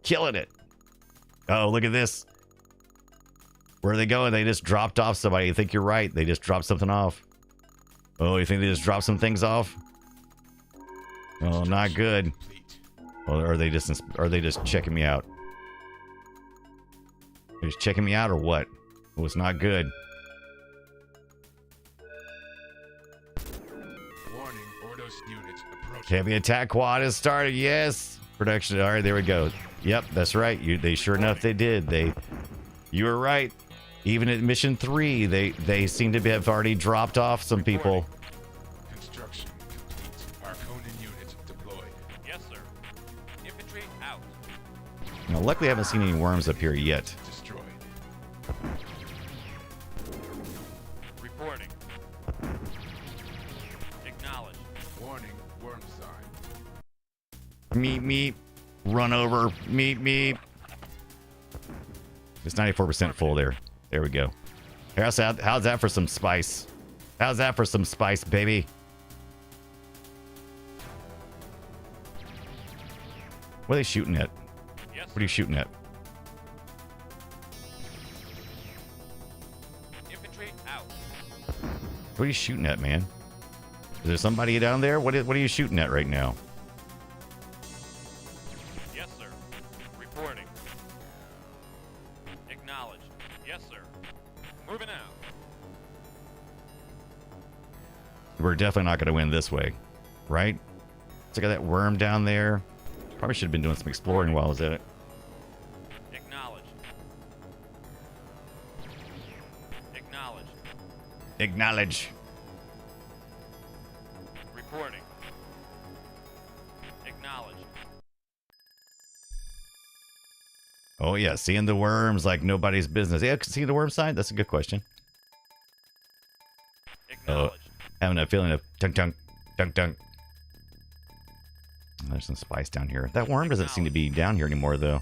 [SPEAKER 5] Killing it. Oh, look at this. Where are they going? They just dropped off somebody. You think you're right. They just dropped something off. Oh, you think they just dropped some things off? Oh, not good. Or are they just checking me out? They're just checking me out or what? Oh, it's not good.
[SPEAKER 6] Warning, Ordos units approaching.
[SPEAKER 5] Heavy attack quad has started. Yes. Production. All right, there we go. Yep, that's right. They sure enough they did. You were right. Even at mission 3, they seem to have already dropped off some people.
[SPEAKER 6] Construction complete. Arconin units deployed.
[SPEAKER 4] Yes, sir. Infantry out.
[SPEAKER 5] Now, luckily, I haven't seen any worms up here yet.
[SPEAKER 6] Destroyed.
[SPEAKER 4] Reporting. Acknowledged.
[SPEAKER 6] Warning, worm sign.
[SPEAKER 5] Meep. Run over. Meep. It's 94% full there. There we go. How's that for some spice? How's that for some spice, baby? What are they shooting at?
[SPEAKER 4] Yes,
[SPEAKER 5] What are you shooting at?
[SPEAKER 4] infantry out.
[SPEAKER 5] What are you shooting at, man? Is there somebody down there? What are you shooting at right now?
[SPEAKER 4] Yes, sir. Reporting. Acknowledged. Yes, sir. Moving out.
[SPEAKER 5] We're definitely not going to win this way, right? Look at that worm down there. Probably should have been doing some exploring while I was at it.
[SPEAKER 4] Acknowledged. Acknowledged.
[SPEAKER 5] Acknowledge.
[SPEAKER 4] Reporting. Acknowledged.
[SPEAKER 5] Oh yeah, seeing the worms like nobody's business. Yeah, seeing the worm side? That's a good question.
[SPEAKER 4] Acknowledged.
[SPEAKER 5] Having a feeling of dunk. There's some spice down here. That worm doesn't seem to be down here anymore, though.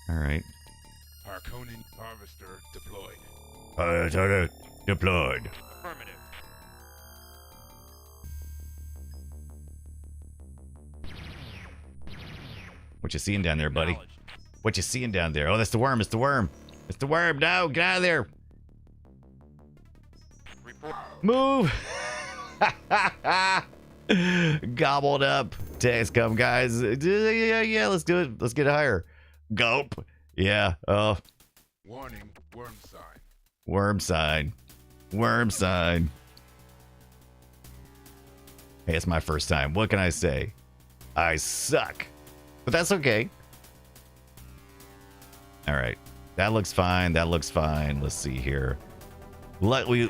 [SPEAKER 5] All right.
[SPEAKER 6] Arconin harvester deployed.
[SPEAKER 5] Deployed.
[SPEAKER 4] Affirmative.
[SPEAKER 5] What you seeing down there, buddy?
[SPEAKER 4] Acknowledged.
[SPEAKER 5] What you seeing down there? Oh, that's the worm. It's the worm. It's the worm. No, get out of there.
[SPEAKER 4] Report.
[SPEAKER 5] Move. Gobbled up. Text come, guys. Yeah, let's do it. Let's get higher. Gulp. Yeah. Oh,
[SPEAKER 6] Warning, worm sign.
[SPEAKER 5] worm sign. Worm sign. Hey, it's my first time. What can I say? I suck. But that's okay. All right. That looks fine. That looks fine. Let's see here. We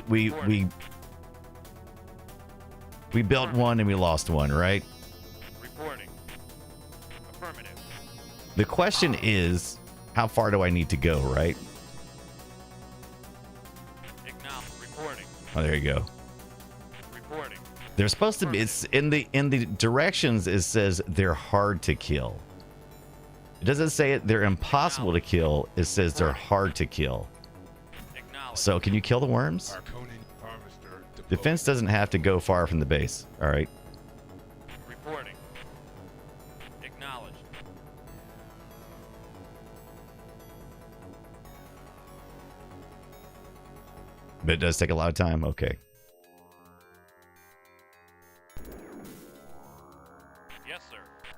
[SPEAKER 5] built one and we lost one, right?
[SPEAKER 4] Reporting. Affirmative.
[SPEAKER 5] The question is, how far do I need to go, right?
[SPEAKER 4] Acknowledged. Reporting.
[SPEAKER 5] Oh, there you go.
[SPEAKER 4] Reporting.
[SPEAKER 5] They're supposed to be. It's in the directions. It says they're hard to kill. It doesn't say they're impossible to kill. It says they're hard to kill.
[SPEAKER 4] Acknowledged.
[SPEAKER 5] So can you kill the worms?
[SPEAKER 6] Arconin harvester deployed.
[SPEAKER 5] The fence doesn't have to go far from the base. All right.
[SPEAKER 4] Reporting. Acknowledged.
[SPEAKER 5] But it does take a lot of time. Okay.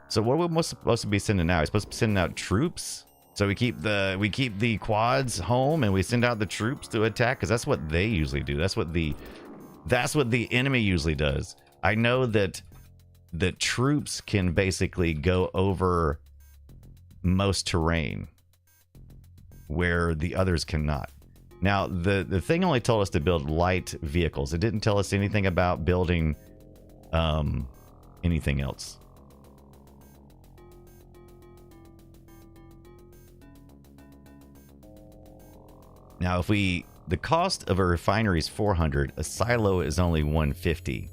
[SPEAKER 5] So what are we supposed to be sending out? We're supposed to be sending out troops. So we keep the quads home and we send out the troops to attack because that's what they usually do. That's what the enemy usually does. I know that the troops can basically go over most terrain where the others cannot. Now the thing only told us to build light vehicles. It didn't tell us anything about building anything else. Now, if the cost of a refinery is 400, a silo is only 150.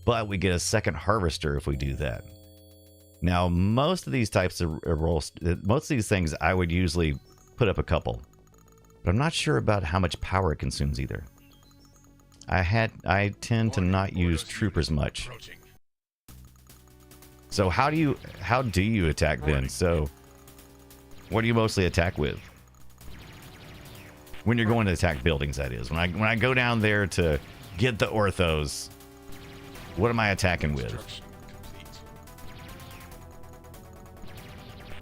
[SPEAKER 5] But we get a second harvester if we do that. Now, most of these types of roles, most of these things, I would usually put up a couple. But I'm not sure about how much power it consumes either. I tend to not use troopers much. So how do you attack then? So what do you mostly attack with? When you're going to attack buildings, that is. When I go down there to get the orthos, what am I attacking with?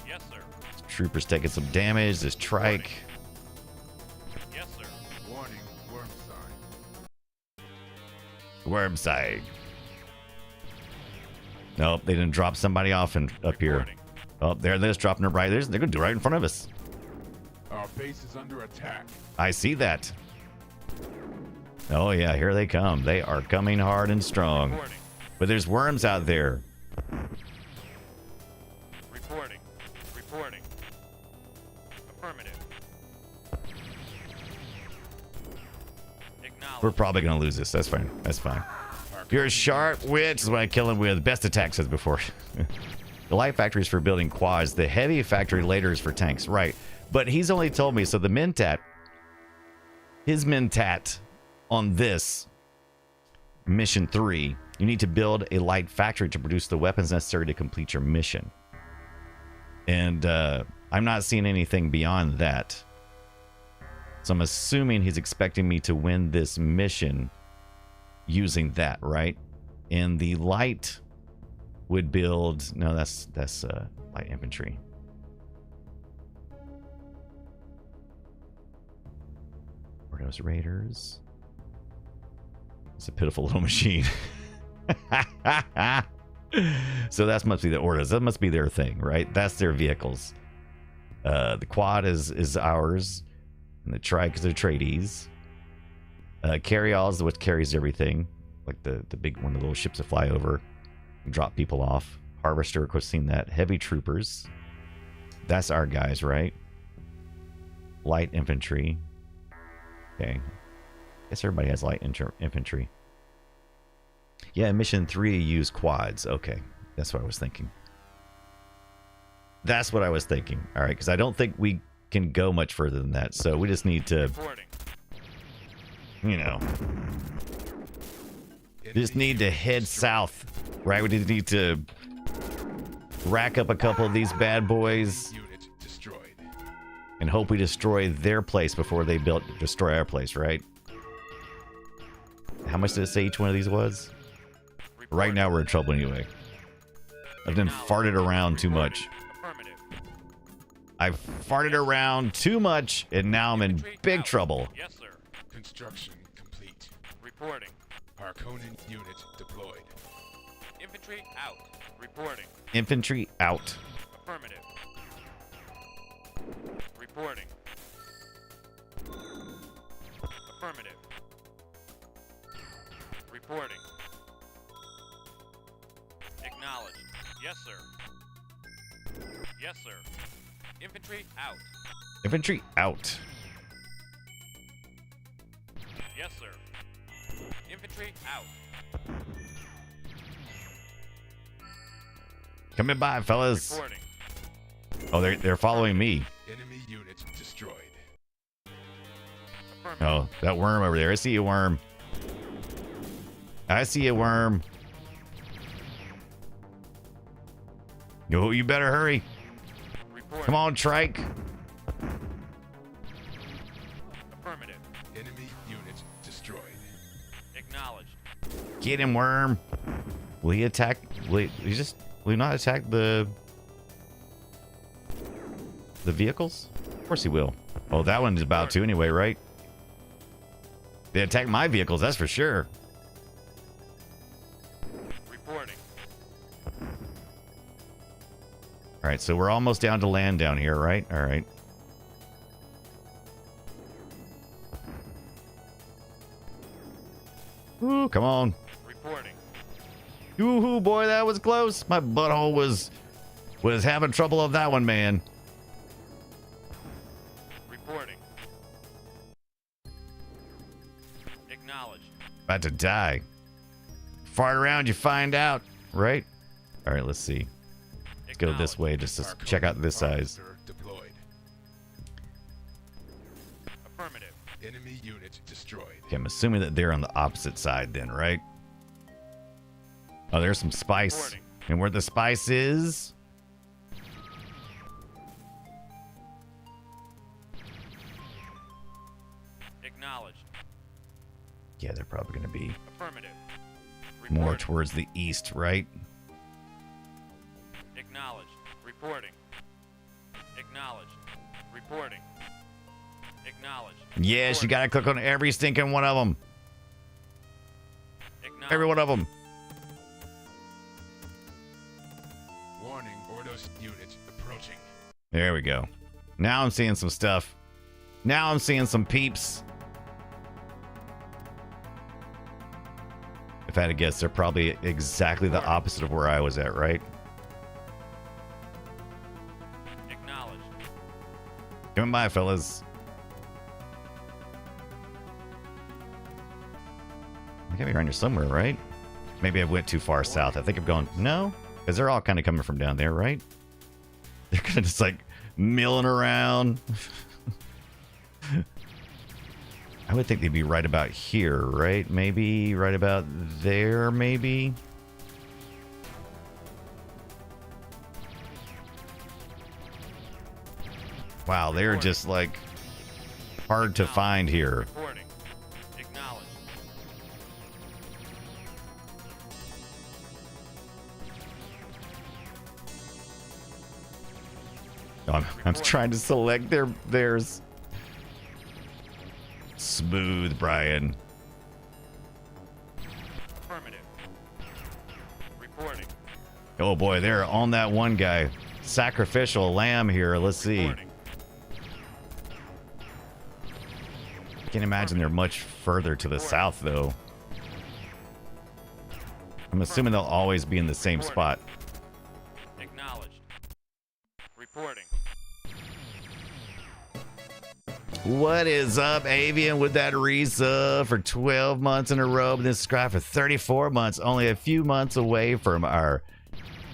[SPEAKER 4] Yes, sir.
[SPEAKER 5] Troopers taking some damage. This trike.
[SPEAKER 4] Yes, sir.
[SPEAKER 6] Warning, worm sign.
[SPEAKER 5] Worm side. Nope, they didn't drop somebody off up here.
[SPEAKER 4] Reporting.
[SPEAKER 5] Oh, they're just dropping it right there. They're going to do it right in front of us.
[SPEAKER 6] Our base is under attack.
[SPEAKER 5] I see that. Oh, yeah, here they come. They are coming hard and strong.
[SPEAKER 4] Reporting.
[SPEAKER 5] But there's worms out there.
[SPEAKER 4] Reporting. Reporting. Affirmative. Acknowledge.
[SPEAKER 5] We're probably going to lose this. That's fine. That's fine. You're a sharp witch is what I kill him with. Best attack says before. The light factory is for building quads. The heavy factory later is for tanks. Right. But he's only told me, so the Mentat, his Mentat on this mission 3, you need to build a light factory to produce the weapons necessary to complete your mission. And I'm not seeing anything beyond that. So I'm assuming he's expecting me to win this mission using that, right? And the light would build, no, that's light infantry. Those raiders. It's a pitiful little machine. So that must be the orders. That must be their thing, right? That's their vehicles. The quad is ours, and the trike is their tradies. Carry-all is what carries everything, like the big one, the little ships that fly over and drop people off. Harvester, of course, seen that. Heavy troopers. That's our guys, right? Light infantry. Okay. Guess everybody has light infantry. Yeah, mission 3 use quads. Okay. That's what I was thinking. That's what I was thinking. All right, because I don't think we can go much further than that. So we just need to,
[SPEAKER 4] Reporting.
[SPEAKER 5] you know, just need to head south, right? We just need to rack up a couple of these bad boys
[SPEAKER 6] Unit destroyed.
[SPEAKER 5] and hope we destroy their place before they destroy our place, right? How much did it say each one of these was? Right now we're in trouble anyway. I've done farted around too much.
[SPEAKER 4] Affirmative.
[SPEAKER 5] I've farted around too much, and now I'm in
[SPEAKER 4] Infantry
[SPEAKER 5] big
[SPEAKER 4] out.
[SPEAKER 5] trouble.
[SPEAKER 4] Yes, sir.
[SPEAKER 6] Construction complete.
[SPEAKER 4] Reporting.
[SPEAKER 6] Harkonnen unit deployed.
[SPEAKER 4] Infantry out. Reporting.
[SPEAKER 5] Infantry out.
[SPEAKER 4] Affirmative. Reporting. Affirmative. Reporting. Acknowledged. Yes, sir. Yes, sir. Infantry out.
[SPEAKER 5] Infantry out.
[SPEAKER 4] Yes, sir. Infantry out.
[SPEAKER 5] Coming by, fellas.
[SPEAKER 4] Reporting.
[SPEAKER 5] Oh, they're following me.
[SPEAKER 6] Enemy unit destroyed.
[SPEAKER 4] Affirmative.
[SPEAKER 5] Oh, that worm over there. I see a worm. I see a worm. Yo, you better hurry.
[SPEAKER 4] Reporting.
[SPEAKER 5] Come on, trike.
[SPEAKER 4] Affirmative.
[SPEAKER 6] Enemy unit destroyed.
[SPEAKER 4] Acknowledged.
[SPEAKER 5] Get him, worm. Will he attack? Will Will he not attack the vehicles? Of course he will. Oh, that one's about to anyway, right? They attack my vehicles, that's for sure.
[SPEAKER 4] Reporting.
[SPEAKER 5] All right, so we're almost down to land down here, right? All right. Ooh, come on.
[SPEAKER 4] Reporting.
[SPEAKER 5] Ooh, boy, that was close. My butthole was having trouble of that one, man.
[SPEAKER 4] Reporting. Acknowledged.
[SPEAKER 5] About to die. Fart around, you find out, right? All right, let's see. Let's go this way just to check out this size.
[SPEAKER 6] Harvester deployed.
[SPEAKER 4] Affirmative.
[SPEAKER 6] Enemy unit destroyed.
[SPEAKER 5] Okay, I'm assuming that they're on the opposite side then, right? Oh, there's some spice.
[SPEAKER 4] Reporting.
[SPEAKER 5] And where the spice is...
[SPEAKER 4] Acknowledged.
[SPEAKER 5] Yeah, they're probably going to be
[SPEAKER 4] Affirmative.
[SPEAKER 5] more
[SPEAKER 4] Reporting.
[SPEAKER 5] towards the east, right?
[SPEAKER 4] Acknowledged. Reporting. Acknowledged. Reporting. Acknowledged.
[SPEAKER 5] Yes, you got to click on every stinking one of them.
[SPEAKER 4] Acknowledged.
[SPEAKER 5] Every one of them.
[SPEAKER 6] Warning, Ordos unit approaching.
[SPEAKER 5] There we go. Now I'm seeing some stuff. Now I'm seeing some peeps. If I had to guess, they're probably exactly the opposite of where I was at, right?
[SPEAKER 4] Acknowledged.
[SPEAKER 5] Come by, fellas. I gotta be around here somewhere, right? Maybe I went too far south. I think I'm going, no? Because they're all kind of coming from down there, right? They're kind of just like milling around. I would think they'd be right about here, right? Maybe right about there, maybe? Wow, they're just like hard to find here.
[SPEAKER 4] Reporting. Acknowledged.
[SPEAKER 5] I'm trying to select theirs. Smooth, Brian.
[SPEAKER 4] Affirmative. Reporting.
[SPEAKER 5] Oh boy, they're on that one guy. Sacrificial lamb here. Let's see.
[SPEAKER 4] Reporting.
[SPEAKER 5] Can't imagine they're much further to the south, though. I'm assuming they'll always be in the same spot.
[SPEAKER 4] Acknowledged. Reporting.
[SPEAKER 5] What is up, Avian, with that resub for 12 months in a row? And then subscribe for 34 months, only a few months away from our...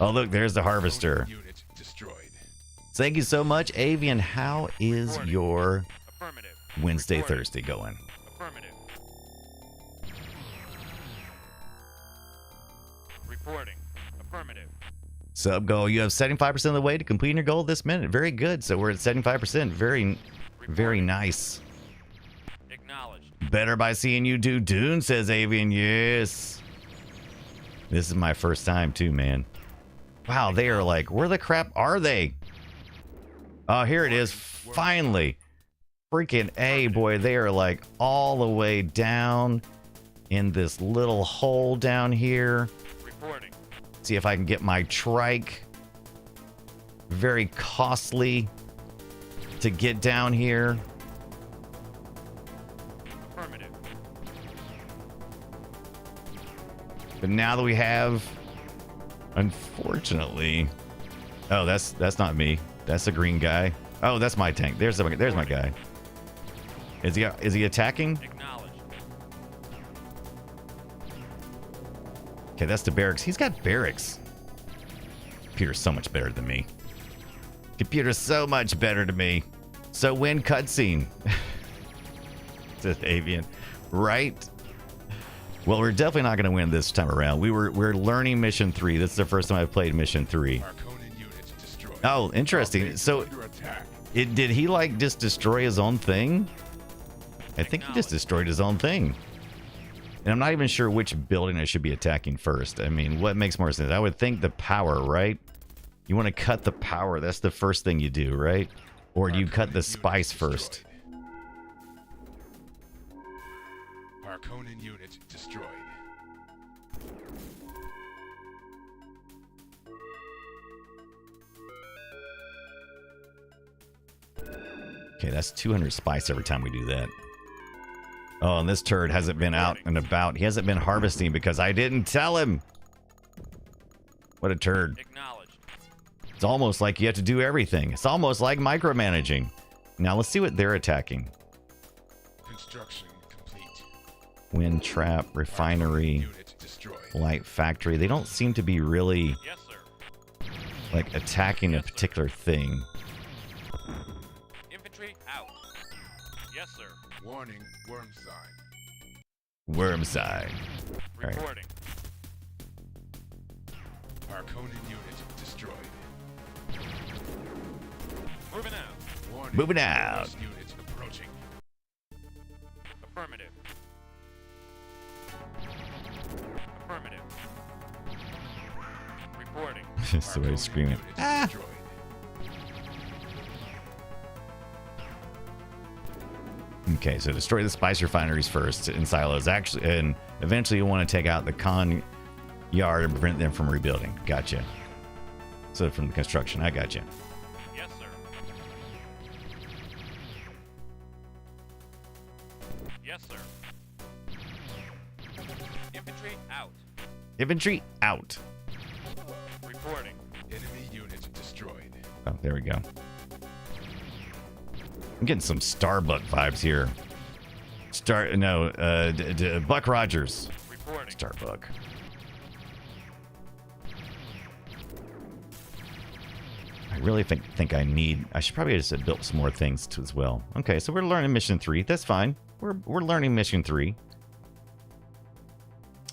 [SPEAKER 5] Oh, look, there's the harvester.
[SPEAKER 6] Unit destroyed.
[SPEAKER 5] Thank you so much, Avian. How is your
[SPEAKER 4] Affirmative.
[SPEAKER 5] Wednesday,
[SPEAKER 4] Reporting.
[SPEAKER 5] Thursday going?
[SPEAKER 4] Affirmative. Reporting. Affirmative.
[SPEAKER 5] Sub goal. You have 75% of the way to completing your goal this minute. Very good. So we're at 75%. Very nice.
[SPEAKER 4] Acknowledged.
[SPEAKER 5] Better by seeing you do Dune, says Avian. Yes. This is my first time too, man. Wow, they are like, where the crap are they? Oh, here it is. Finally. Freaking A, boy. They are like all the way down in this little hole down here.
[SPEAKER 4] Reporting.
[SPEAKER 5] See if I can get my trike. Very costly to get down here.
[SPEAKER 4] Affirmative.
[SPEAKER 5] But now that we have, unfortunately, oh, that's not me. That's a green guy. Oh, that's my tank. There's my guy. Is he attacking?
[SPEAKER 4] Acknowledged.
[SPEAKER 5] Okay, that's the barracks. He's got barracks. Computer's so much better than me. Computer's so much better to me. So win cutscene. Says Avian. Right? Well, we're definitely not going to win this time around. We're learning mission 3. This is the first time I've played mission 3.
[SPEAKER 6] Arconan unit destroyed.
[SPEAKER 5] Oh, interesting. So
[SPEAKER 6] Under attack.
[SPEAKER 5] did he like just destroy his own thing? I think he just destroyed his own thing. And I'm not even sure which building I should be attacking first. I mean, what makes more sense? I would think the power, right? You want to cut the power. That's the first thing you do, right? Or do you cut the spice first?
[SPEAKER 6] Harkonnen unit destroyed.
[SPEAKER 5] Okay, that's 200 spice every time we do that. Oh, and this turd hasn't been out and about. He hasn't been harvesting because I didn't tell him. What a turd.
[SPEAKER 4] Acknowledged.
[SPEAKER 5] It's almost like you have to do everything. It's almost like micromanaging. Now let's see what they're attacking.
[SPEAKER 6] Construction complete.
[SPEAKER 5] Wind trap, refinery,
[SPEAKER 6] Unit destroyed.
[SPEAKER 5] light factory. They don't seem to be really
[SPEAKER 4] Yes, sir.
[SPEAKER 5] like attacking a particular thing.
[SPEAKER 4] Infantry out. Yes, sir.
[SPEAKER 6] Warning, worm sign.
[SPEAKER 5] Worm side. right.
[SPEAKER 4] Reporting.
[SPEAKER 6] Harkonnen unit destroyed.
[SPEAKER 4] Moving out.
[SPEAKER 6] Warning,
[SPEAKER 5] Moving out.
[SPEAKER 6] Ordos unit approaching.
[SPEAKER 4] Affirmative. Affirmative. Reporting.
[SPEAKER 5] That's the way he's
[SPEAKER 6] Harkonnen
[SPEAKER 5] screaming.
[SPEAKER 6] unit
[SPEAKER 5] Ah!
[SPEAKER 6] destroyed.
[SPEAKER 5] Okay, so destroy the spice refineries first in silos. Actually, and eventually you want to take out the con yard and prevent them from rebuilding. Gotcha. So from the construction, I gotcha.
[SPEAKER 4] Yes, sir. Yes, sir. Infantry out.
[SPEAKER 5] Infantry out.
[SPEAKER 4] Reporting.
[SPEAKER 6] Enemy unit destroyed.
[SPEAKER 5] Oh, there we go. I'm getting some Starbuck vibes here. Buck Rogers.
[SPEAKER 4] Reporting.
[SPEAKER 5] Starbuck. I really think I should probably just have built some more things too as well. Okay, so we're learning mission 3. That's fine. We're learning mission 3.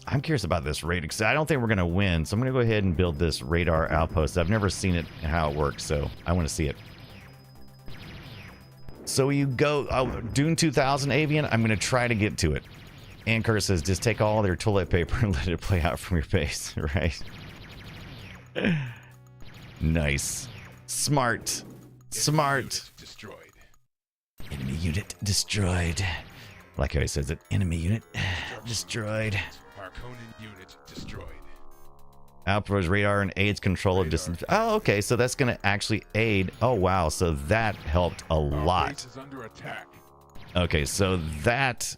[SPEAKER 5] I'm curious about this radar because I don't think we're gonna win. So I'm gonna go ahead and build this radar outpost. I've never seen it and how it works, so I want to see it. So you go Dune 2000 Avian. I'm gonna try to get to it. Anchor says just take all their toilet paper and let it play out from your base, right? Nice. Smart. Smart.
[SPEAKER 6] Unit destroyed.
[SPEAKER 5] Enemy unit destroyed. Like how he says it. Enemy unit destroyed.
[SPEAKER 6] Harkonnen unit destroyed.
[SPEAKER 5] Outpost radar and aids control of
[SPEAKER 6] Radar.
[SPEAKER 5] distance. Oh, okay. So that's going to actually aid. Oh, wow. So that helped a
[SPEAKER 6] Our
[SPEAKER 5] lot.
[SPEAKER 6] base is under attack.
[SPEAKER 5] Okay. So that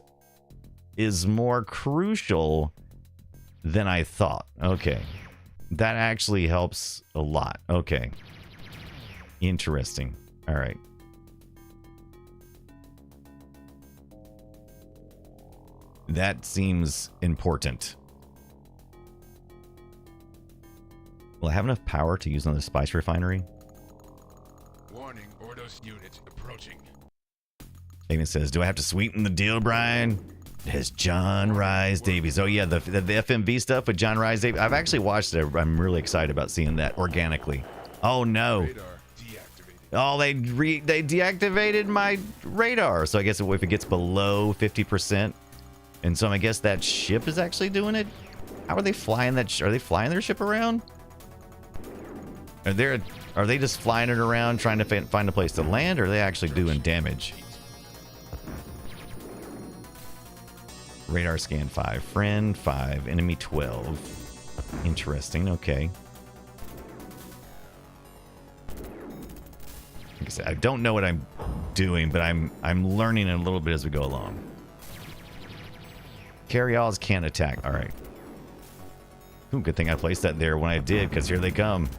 [SPEAKER 5] is more crucial than I thought. Okay. That actually helps a lot. Okay. Interesting. All right. That seems important. Will I have enough power to use another spice refinery?
[SPEAKER 6] Warning, Ordos unit approaching.
[SPEAKER 5] Even says, do I have to sweeten the deal, Brian? Has John Rhys Davies. Oh, yeah, the FMV stuff with John Rhys Davies. I've actually watched it. I'm really excited about seeing that organically. Oh, no.
[SPEAKER 6] Radar deactivated.
[SPEAKER 5] Oh, they deactivated my radar. So I guess if it gets below 50%, and so I guess that ship is actually doing it. How are they flying that? Are they flying their ship around? Are they just flying it around trying to find a place to land, or are they actually doing damage? Radar scan 5, friend 5, enemy 12. Interesting. Okay. Like I said, I don't know what I'm doing, but I'm learning a little bit as we go along. Carry-alls can't attack. All right. Ooh, good thing I placed that there when I did, because here they come.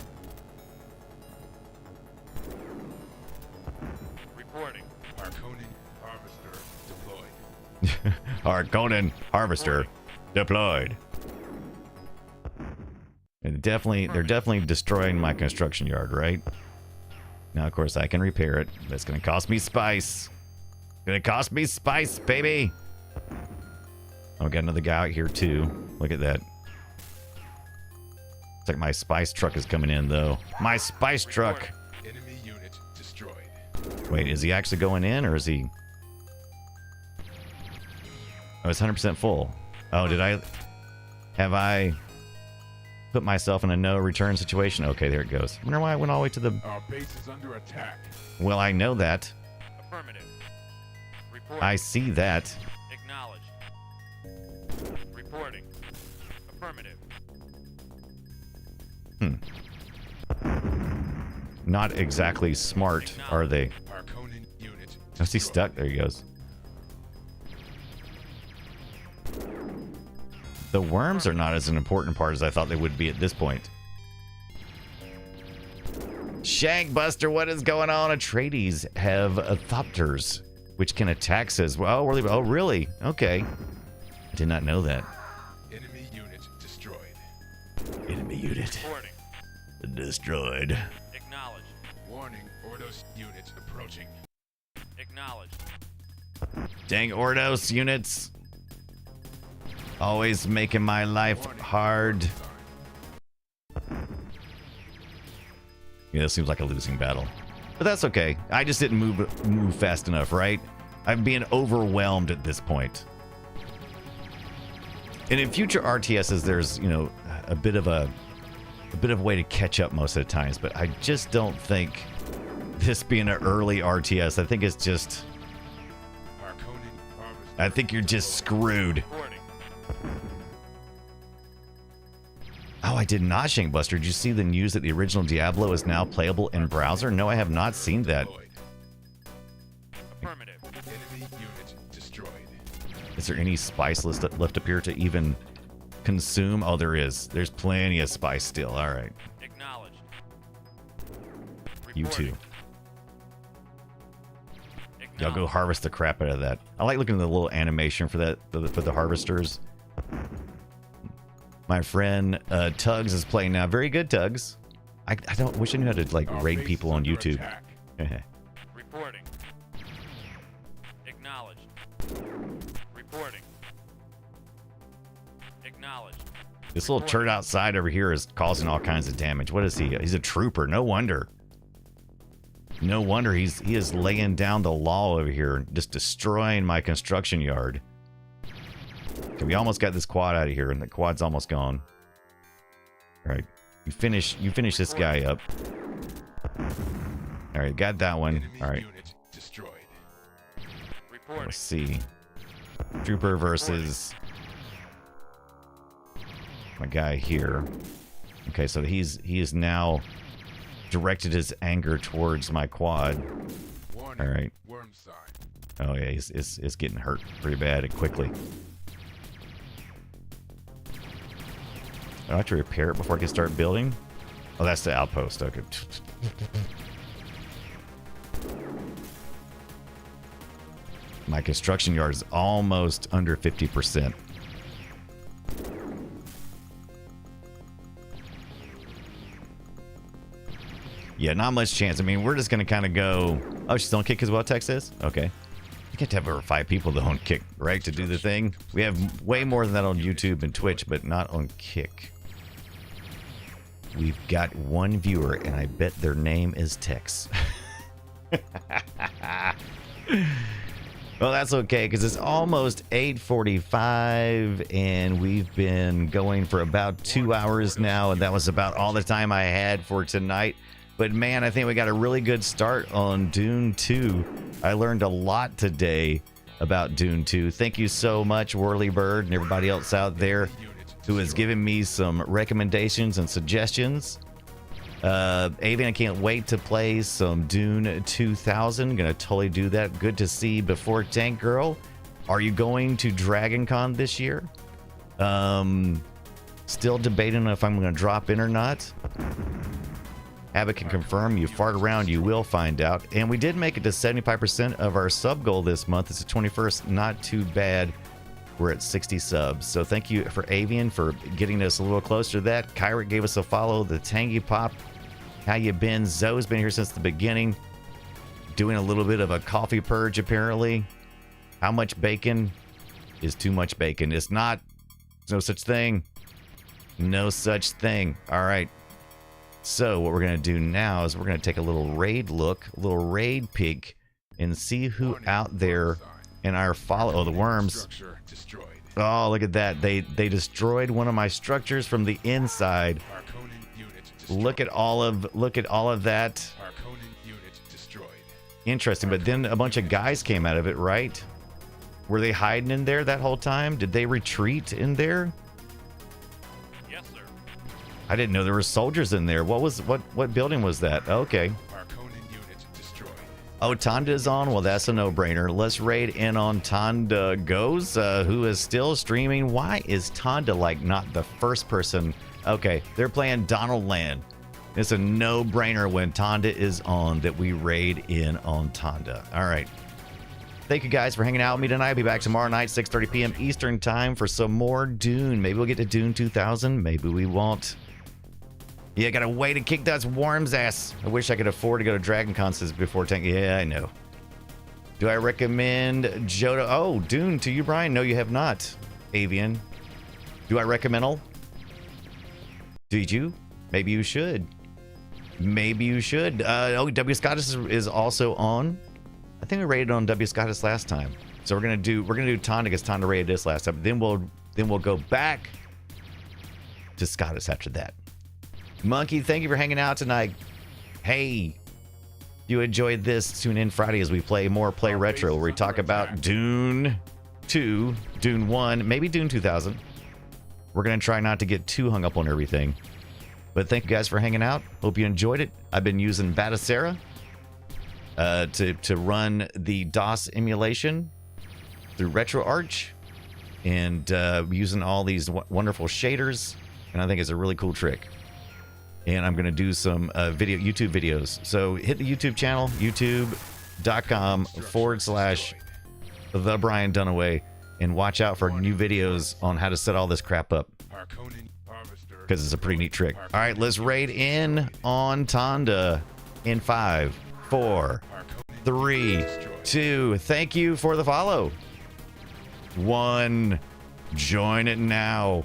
[SPEAKER 4] Reporting.
[SPEAKER 6] Harkonnen harvester deployed.
[SPEAKER 5] Harkonnen harvester deployed. And they're definitely destroying my construction yard, right? Now, of course, I can repair it. That's going to cost me spice. Going to cost me spice, baby. Oh, got another guy out here, too. Look at that. Looks like my spice truck is coming in, though. My spice truck.
[SPEAKER 6] Enemy unit destroyed.
[SPEAKER 5] Wait, is he actually going in, or is he... Oh, it's 100% full. Oh, have I put myself in a no return situation? Okay, there it goes. Wonder why I went all the way to the...
[SPEAKER 6] Our base is under attack.
[SPEAKER 5] Well, I know that.
[SPEAKER 4] Affirmative. Reporting.
[SPEAKER 5] I see that.
[SPEAKER 4] Acknowledged. Reporting. Affirmative.
[SPEAKER 5] Not exactly smart, are they?
[SPEAKER 6] Our Conan unit.
[SPEAKER 5] Oh, he's stuck. There he goes. The worms are not as an important part as I thought they would be at this point. Shankbuster, what is going on? Atreides have thopters, which can attack, says, well, oh, really? Okay. I did not know that.
[SPEAKER 6] Enemy unit destroyed.
[SPEAKER 5] Enemy unit
[SPEAKER 4] Reporting.
[SPEAKER 5] destroyed.
[SPEAKER 4] Acknowledged.
[SPEAKER 6] Warning, Ordos unit approaching.
[SPEAKER 4] Acknowledged.
[SPEAKER 5] Dang Ordos units. Always making my life
[SPEAKER 6] Warning,
[SPEAKER 5] hard.
[SPEAKER 6] sign.
[SPEAKER 5] Yeah, this seems like a losing battle. But that's okay. I just didn't move fast enough, right? I'm being overwhelmed at this point. And in future RTSs, there's, you know, a bit of a way to catch up most of the times, but I just don't think this being an early RTS, I think it's just,
[SPEAKER 6] Our Conan harvester.
[SPEAKER 5] I think you're just screwed.
[SPEAKER 4] Reporting.
[SPEAKER 5] Oh, I did not, Shankbuster. Did you see the news that the original Diablo is now playable in browser? No, I have not seen that.
[SPEAKER 6] Deployed.
[SPEAKER 4] Affirmative.
[SPEAKER 6] Enemy unit destroyed.
[SPEAKER 5] Is there any spice left up here to even consume? Oh, there is. There's plenty of spice still. All right.
[SPEAKER 4] Acknowledged.
[SPEAKER 5] You too.
[SPEAKER 4] Reporting.
[SPEAKER 5] Y'all go harvest the crap out of that. I like looking at the little animation for that, for the harvesters. My friend Tugs is playing now. Very good, Tugs. I don't wish I knew how to like
[SPEAKER 6] Our
[SPEAKER 5] raid
[SPEAKER 6] base
[SPEAKER 5] people
[SPEAKER 6] is
[SPEAKER 5] on
[SPEAKER 6] under
[SPEAKER 5] YouTube.
[SPEAKER 6] attack.
[SPEAKER 4] Reporting. Acknowledged. Reporting. Acknowledged.
[SPEAKER 5] This little turd outside over here is causing all kinds of damage. What is he? He's a trooper. No wonder. No wonder he is laying down the law over here, just destroying my construction yard. Okay, we almost got this quad out of here, and the quad's almost gone. All right, you finish this guy up. All right, got that one.
[SPEAKER 6] Enemy
[SPEAKER 5] All right,
[SPEAKER 6] unit destroyed.
[SPEAKER 4] Reporting.
[SPEAKER 5] let's see. Trooper versus my guy here. Okay, so he is now directed his anger towards my quad.
[SPEAKER 6] Warning.
[SPEAKER 5] All right.
[SPEAKER 6] Worm sign.
[SPEAKER 5] Oh yeah, it's getting hurt pretty bad and quickly. I have to repair it before I can start building. Oh, that's the outpost. Okay. My construction yard is almost under 50%. Yeah, not much chance. I mean, we're just going to kind of go... Oh, she's on kick as well, Tex says? Okay. You get to have over 5 people that on kick, right, to do the thing. We have way more than that on YouTube and Twitch, but not on kick. We've got one viewer, and I bet their name is Tex. Well, that's okay, because it's almost 8:45, and we've been going for about 2 hours now, and that was about all the time I had for tonight. But man, I think we got a really good start on Dune 2. I learned a lot today about Dune 2. Thank you so much, Whirly Bird, and everybody else out there who has given me some recommendations and suggestions. Avian, I can't wait to play some Dune 2000. Gonna totally do that. Good to see Before Tank Girl. Are you going to Dragon Con this year? Still debating if I'm gonna drop in or not. Habit can confirm you fart around, you will find out. And we did make it to 75% of our sub goal this month. It's the 21st, not too bad. We're at 60 subs. So thank you for Avian for getting us a little closer to that. Kyrick gave us a follow. The Tangy Pop, how you been? Zoe's been here since the beginning. Doing a little bit of a coffee purge, apparently. How much bacon is too much bacon? It's not. There's no such thing. No such thing. All right. So what we're going to do now is we're going to take a little raid look, a little raid peek, and see who out there in our follow. Oh, the worms.
[SPEAKER 6] Structure destroyed.
[SPEAKER 5] Oh, look at that. They destroyed one of my structures from the inside.
[SPEAKER 6] Harkonnen unit destroyed.
[SPEAKER 5] Look at all of that.
[SPEAKER 6] Harkonnen unit destroyed.
[SPEAKER 5] Interesting, but then a bunch of guys came out of it, right? Were they hiding in there that whole time? Did they retreat in there?
[SPEAKER 4] Yes, sir.
[SPEAKER 5] I didn't know there were soldiers in there. What building was that? Okay.
[SPEAKER 6] Harkonnen unit destroyed.
[SPEAKER 5] Oh, Tonda's on? Well, that's a no-brainer. Let's raid in on Tonda Goes, who is still streaming. Why is Tonda, like, not the first person? Okay, they're playing Donald Land. It's a no-brainer when Tonda is on that we raid in on Tonda. All right. Thank you guys for hanging out with me tonight. I'll be back tomorrow night, 6:30 p.m. Eastern time for some more Dune. Maybe we'll get to Dune 2000. Maybe we won't. Yeah, got a way to kick that worm's ass. I wish I could afford to go to Dragon Concerts before tank. Yeah, I know. Do I recommend Jodo? Oh, Dune to you, Brian. No, you have not. Avian. Do I recommend? Did you? Maybe you should. Maybe you should. Oh, W. Scottus is also on. I think we rated on W. Scottus last time. So we're gonna do Tonda because Tonda rated this last time. Then we'll go back to Scottus after that. Monkey, thank you for hanging out tonight. Hey, if you enjoyed this, tune in Friday as we play more Play Retro, where we talk about Dune 2, Dune 1, maybe Dune 2000. We're going to try not to get too hung up on everything. But thank you guys for hanging out. Hope you enjoyed it. I've been using Batacera to run the DOS emulation through RetroArch and using all these wonderful shaders. And I think it's a really cool trick. And I'm going to do some YouTube videos. So hit the YouTube channel, youtube.com/The Brian Dunaway, and watch out for new videos on how to set all this crap up. Because it's a pretty neat trick. All right, let's raid in on Tonda in 5, 4, 3, 2. Thank you for the follow. 1. Join it now.